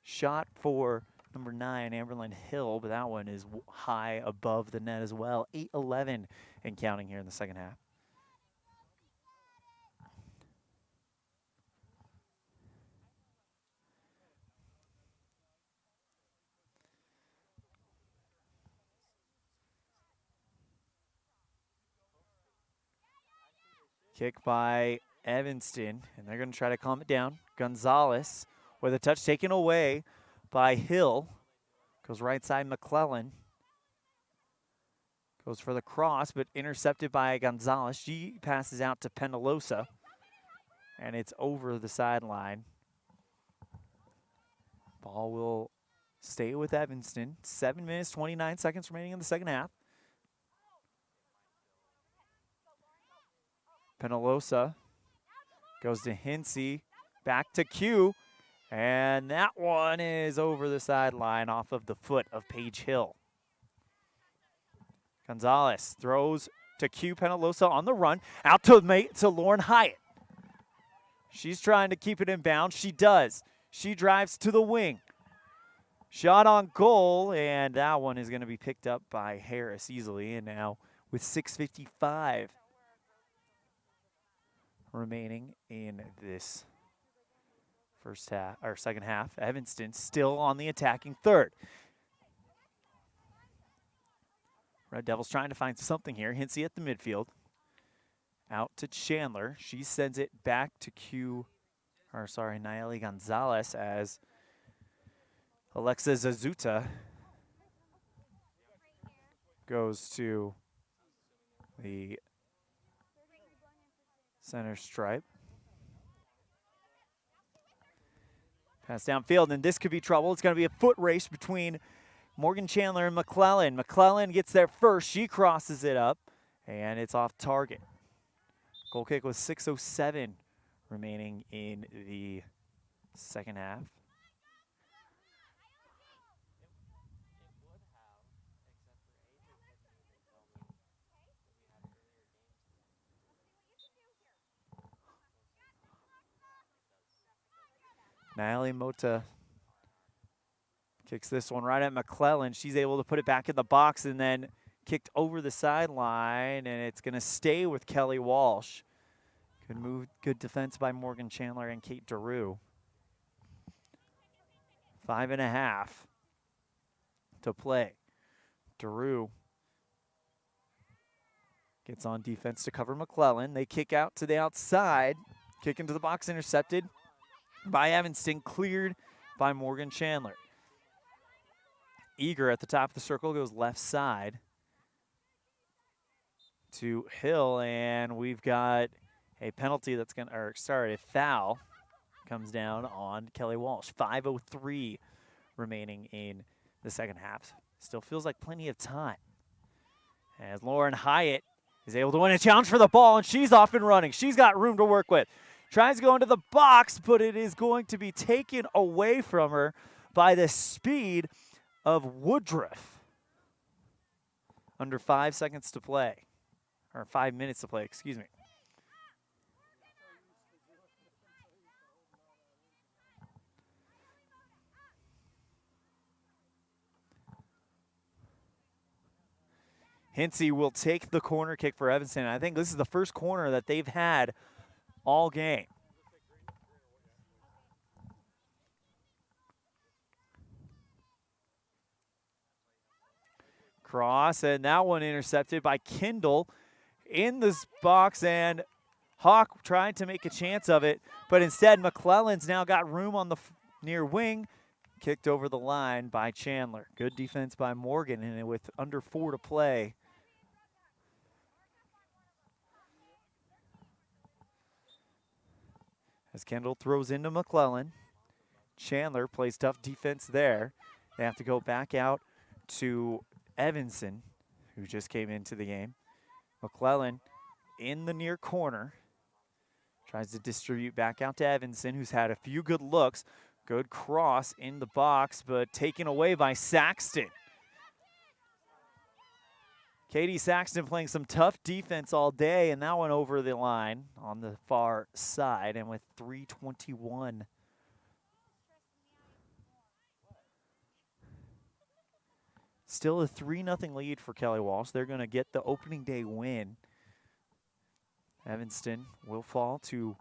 shot for number 9, Amberlyn Hill, but that one is high above the net as well. 8-11 and counting here in the second half. Kick by Evanston, and they're going to try to calm it down. Gonzalez with a touch taken away by Hill. Goes right side, McClellan. Goes for the cross, but intercepted by Gonzalez. She passes out to Penalosa, and it's over the sideline. Ball will stay with Evanston. 7 minutes, 29 seconds remaining in the second half. Penalosa goes to Hinsey, back to Q, and that one is over the sideline off of the foot of Paige Hill. Gonzalez throws to Q. Penalosa on the run, out to Lauren Hyatt. She's trying to keep it in bounds. She does. She drives to the wing. Shot on goal, and that one is going to be picked up by Harris easily. And now with 6:55 remaining in this first half or second half, Evanston still on the attacking third. Red Devils trying to find something here. Hinsey at the midfield. Out to Chandler. She sends it back to Nayeli Gonzalez as Alexa Zazuta goes to the center stripe. Pass downfield, and this could be trouble. It's going to be a foot race between Morgan Chandler and McClellan. McClellan gets there first. She crosses it up, and it's off target. Goal kick with 6:07 remaining in the second half. Naomi Mota kicks this one right at McClellan. She's able to put it back in the box and then kicked over the sideline, and it's going to stay with Kelly Walsh. Good move, good defense by Morgan Chandler and Kate DeRue. 5.5 to play. DeRue gets on defense to cover McClellan. They kick out to the outside. Kick into the box, intercepted by Evanston, cleared by Morgan Chandler. Eager at the top of the circle, goes left side to Hill, and we've got a penalty that's going to, or sorry, a foul comes down on Kelly Walsh. 5:03 remaining in the second half. Still feels like plenty of time. As Lauren Hyatt is able to win a challenge for the ball, and she's off and running. She's got room to work with. Tries to go into the box, but it is going to be taken away from her by the speed of Woodruff. Under 5 seconds to play, or 5 minutes to play, excuse me. Hinsey will take the corner kick for Evanston. I think this is the first corner that they've had all game. Cross, and that one intercepted by Kindle in this box, and Hawk tried to make a chance of it, but instead McClellan's now got room on the near wing, kicked over the line by Chandler. Good defense by Morgan, and with under 4 to play. As Kendall throws into McClellan. Chandler plays tough defense there. They have to go back out to Evanston, who just came into the game. McClellan in the near corner. Tries to distribute back out to Evanston, who's had a few good looks. Good cross in the box, but taken away by Saxton. Katie Saxton playing some tough defense all day, and that one over the line on the far side, and with 3:21. Still a 3-0 lead for Kelly Walsh. They're going to get the opening day win. Evanston will fall to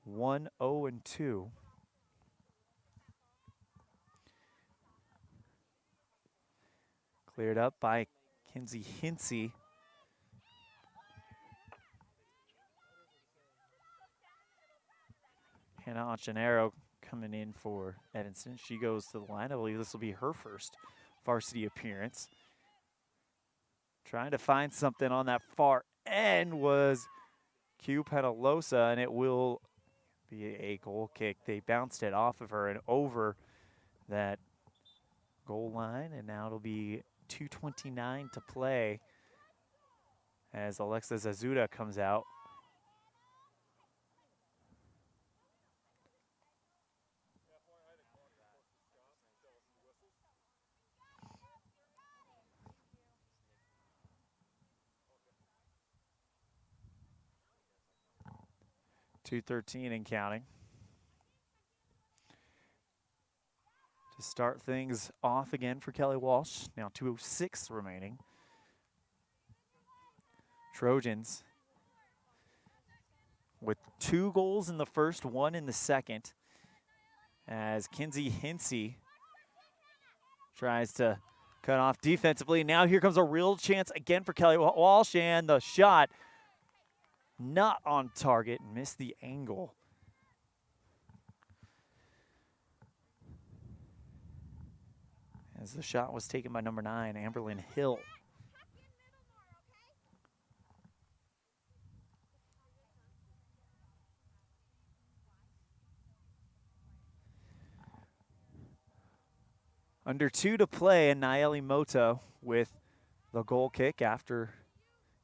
1-0-2. Cleared up by Kinsey Hinsey. Hannah Ochenero coming in for Evanston. She goes to the line. I believe this will be her first varsity appearance. Trying to find something on that far end was Q Penalosa, and it will be a goal kick. They bounced it off of her and over that goal line, and now it'll be 2:29 to play as Alexa Zazuda comes out. .213 and counting. To start things off again for Kelly Walsh. Now 2:06 remaining. Trojans with 2 goals in the first, 1 in the second, as Kinsey Hinsey tries to cut off defensively. Now here comes a real chance again for Kelly Walsh, and the shot not on target, missed the angle. As the shot was taken by number 9, Amberlyn Hill. Under 2 to play, and Nayeli Moto with the goal kick after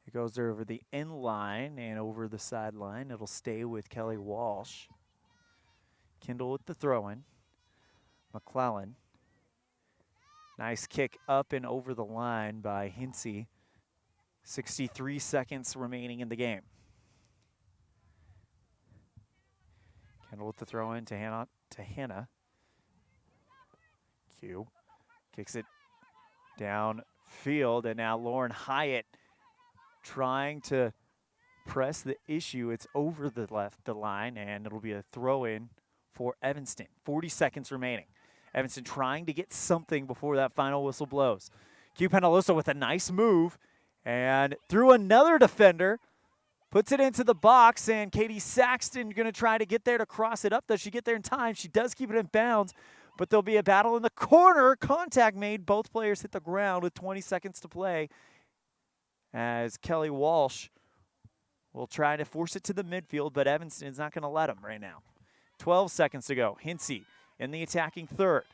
it goes over the end line and over the sideline. It'll stay with Kelly Walsh. Kindle with the throw-in. McClellan. Nice kick up and over the line by Hinsey. 63 seconds remaining in the game. Kindle with the throw-in to Hannah. Q kicks it downfield, and now Lauren Hyatt trying to press the issue. It's over the line, and it'll be a throw-in for Evanston. 40 seconds remaining. Evanston trying to get something before that final whistle blows. Q Penalosa with a nice move, and through another defender, puts it into the box, and Katie Saxton going to try to get there to cross it up. Does she get there in time? She does keep it in bounds, but there'll be a battle in the corner. Contact made. Both players hit the ground with 20 seconds to play, as Kelly Walsh will try to force it to the midfield, but Evanston is not going to let him right now. 12 seconds to go. Hinsey in the attacking third.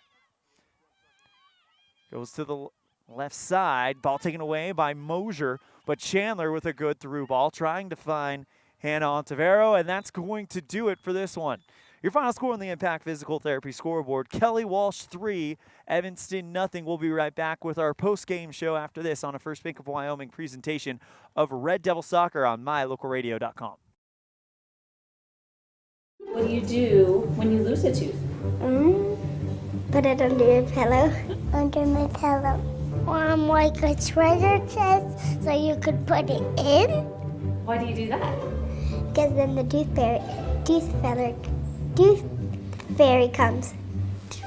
Goes to the left side. Ball taken away by Mosier, but Chandler with a good through ball, trying to find Hannah Ontivero, and that's going to do it for this one. Your final score on the Impact Physical Therapy scoreboard: Kelly Walsh 3, Evanston nothing. We'll be right back with our post-game show after this on a First Bank of Wyoming presentation of Red Devil Soccer on mylocalradio.com. What do you do when you lose a tooth? Put it under your pillow. Under my pillow. Like a treasure chest, so you could put it in. Why do you do that? Because then the tooth fairy comes.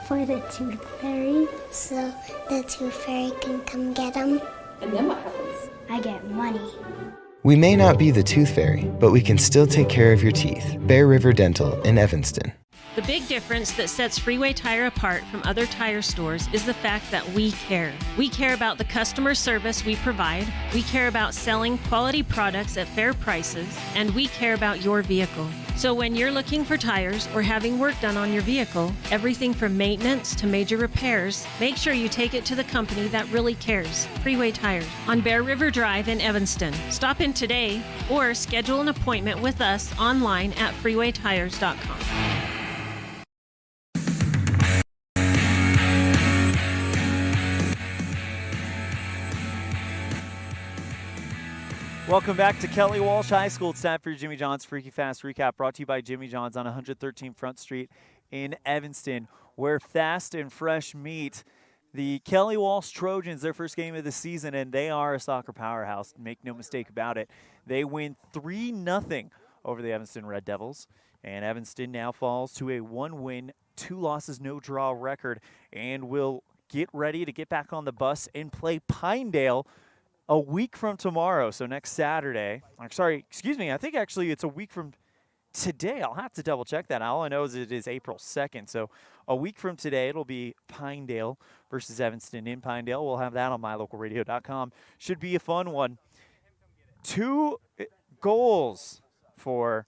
For the tooth fairy, so the tooth fairy can come get them. And then what happens? I get money. We may not be the tooth fairy, but we can still take care of your teeth. Bear River Dental in Evanston. The big difference that sets Freeway Tire apart from other tire stores is the fact that we care. We care about the customer service we provide, we care about selling quality products at fair prices, and we care about your vehicle. So when you're looking for tires or having work done on your vehicle, everything from maintenance to major repairs, make sure you take it to the company that really cares, Freeway Tires, on Bear River Drive in Evanston. Stop in today or schedule an appointment with us online at freewaytires.com. Welcome back to Kelly Walsh High School. It's time for your Jimmy John's Freaky Fast Recap, brought to you by Jimmy John's on 113 Front Street in Evanston, where fast and fresh meet. The Kelly Walsh Trojans, their first game of the season, and they are a soccer powerhouse. Make no mistake about it. They win 3-0 over the Evanston Red Devils, and Evanston now falls to a 1-win, 2 losses, no draw record, and will get ready to get back on the bus and play Pinedale a week from tomorrow, so next Saturday. I think actually it's a week from today. I'll have to double check that. All I know is it is April 2nd, so a week from today it'll be Pinedale versus Evanston in Pinedale. We'll have that on mylocalradio.com. Should be a fun one. 2 goals for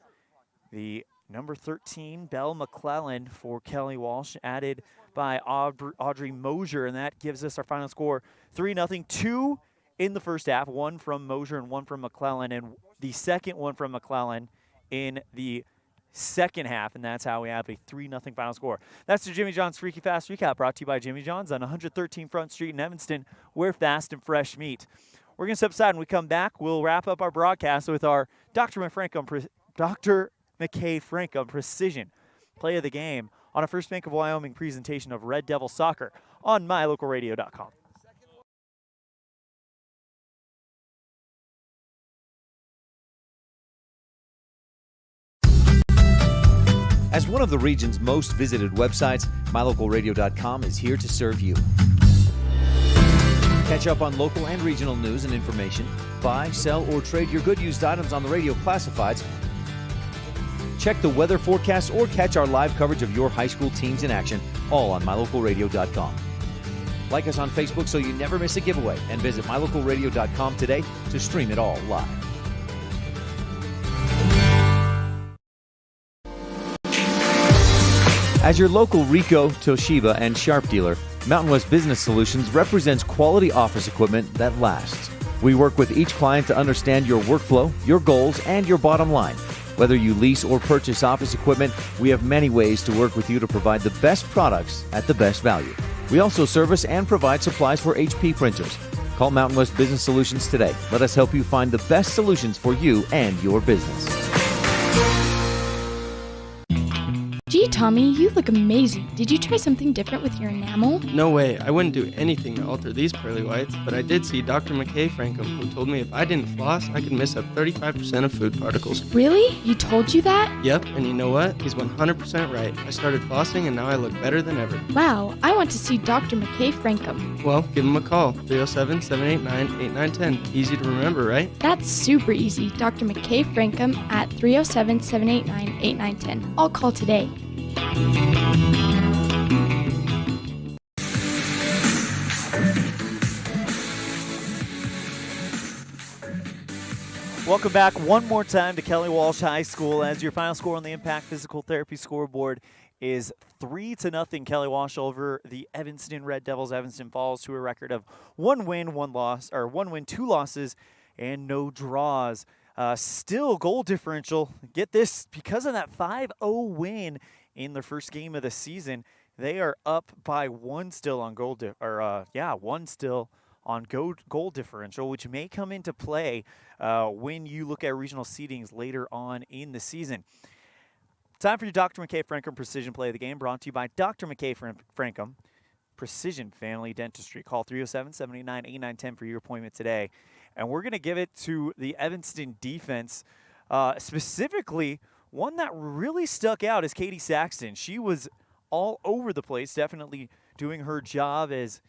the number 13, Belle McClellan, for Kelly Walsh, added by Audrey Mosier, and that gives us our final score 3-0. 2 in the first half, 1 from Mosier and 1 from McClellan, and the second one from McClellan in the second half, and that's how we have a 3-0 final score. That's the Jimmy John's Freaky Fast Recap, brought to you by Jimmy John's on 113 Front Street in Evanston, where fast and fresh meet. We're going to step aside. When we come back, we'll wrap up our broadcast with our Dr. McKay Frankum Precision Play of the Game on a First Bank of Wyoming presentation of Red Devil Soccer on mylocalradio.com. As one of the region's most visited websites, mylocalradio.com is here to serve you. Catch up on local and regional news and information. Buy, sell, or trade your good used items on the radio classifieds. Check the weather forecast or catch our live coverage of your high school teams in action, all on mylocalradio.com. Like us on Facebook so you never miss a giveaway, and visit mylocalradio.com today to stream it all live. As your local Ricoh, Toshiba, and Sharp dealer, Mountain West Business Solutions represents quality office equipment that lasts. We work with each client to understand your workflow, your goals, and your bottom line. Whether you lease or purchase office equipment, we have many ways to work with you to provide the best products at the best value. We also service and provide supplies for HP printers. Call Mountain West Business Solutions today. Let us help you find the best solutions for you and your business. Gee, Tommy, you look amazing. Did you try something different with your enamel? No way. I wouldn't do anything to alter these pearly whites, but I did see Dr. McKay Frankum, who told me if I didn't floss, I could miss up 35% of food particles. Really? He told you that? Yep, and you know what? He's 100% right. I started flossing, and now I look better than ever. Wow, I want to see Dr. McKay Frankum. Well, give him a call, 307-789-8910. Easy to remember, right? That's super easy. Dr. McKay Frankum at 307-789-8910. I'll call today. Welcome back one more time to Kelly Walsh High School, as your final score on the Impact Physical Therapy scoreboard is 3-0 Kelly Walsh over the Evanston Red Devils. Evanston falls to a record of 1 win, 2 losses, and no draws. Still goal differential. Get this, because of that 5-0 win in their first game of the season, they are up by 1 still on goal differential, which may come into play when you look at regional seedings later on in the season. Time for your Dr. McKay Frankum Precision Play of the Game, brought to you by Dr. McKay Frankum Precision Family Dentistry. Call 307-789-8910 for your appointment today. And we're going to give it to the Evanston defense, specifically one that really stuck out is Katie Saxton. She was all over the place, definitely doing her job as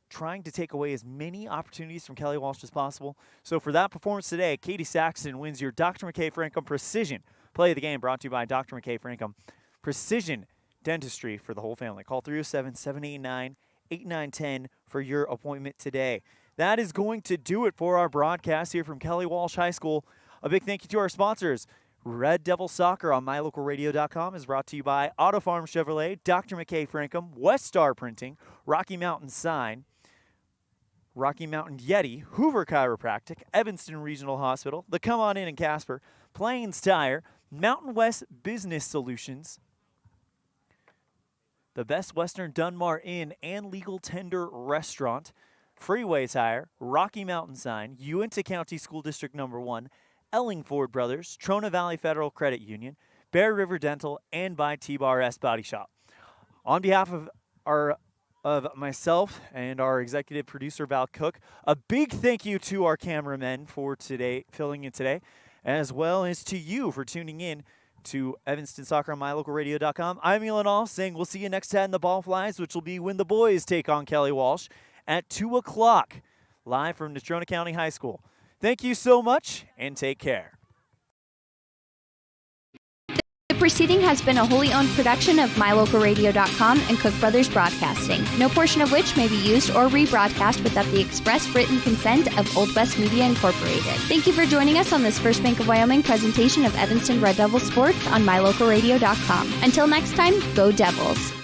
trying to take away as many opportunities from Kelly Walsh as possible. So for that performance today, Katie Saxton wins your Dr. McKay Frankum Precision Play of the Game, brought to you by Dr. McKay Frankum Precision Dentistry for the whole family. Call 307-789-8910 for your appointment today. That is going to do it for our broadcast here from Kelly Walsh High School. A big thank you to our sponsors, Red Devil Soccer on MyLocalRadio.com is brought to you by Auto Farm Chevrolet, Dr. McKay Frankham, West Star Printing, Rocky Mountain Sign, Rocky Mountain Yeti, Hoover Chiropractic, Evanston Regional Hospital, the Come On In Casper, Plains Tire, Mountain West Business Solutions, the Best Western Dunmar Inn and Legal Tender Restaurant, Freeway Tire, Rocky Mountain Sign, Uinta County School District Number 1, Ellingford Brothers, Trona Valley Federal Credit Union, Bear River Dental, and by T-Bar S Body Shop. On behalf of myself and our executive producer, Val Cook, a big thank you to our cameramen for today, filling in today, as well as to you for tuning in to Evanston Soccer on MyLocalRadio.com. I'm ELAN saying we'll see you next time the ball flies, which will be when the boys take on Kelly Walsh at 2 o'clock, live from Natrona County High School. Thank you so much, and take care. The preceding has been a wholly owned production of MyLocalRadio.com and Cook Brothers Broadcasting, no portion of which may be used or rebroadcast without the express written consent of Old West Media Incorporated. Thank you for joining us on this First Bank of Wyoming presentation of Evanston Red Devil Sports on MyLocalRadio.com. Until next time, go Devils!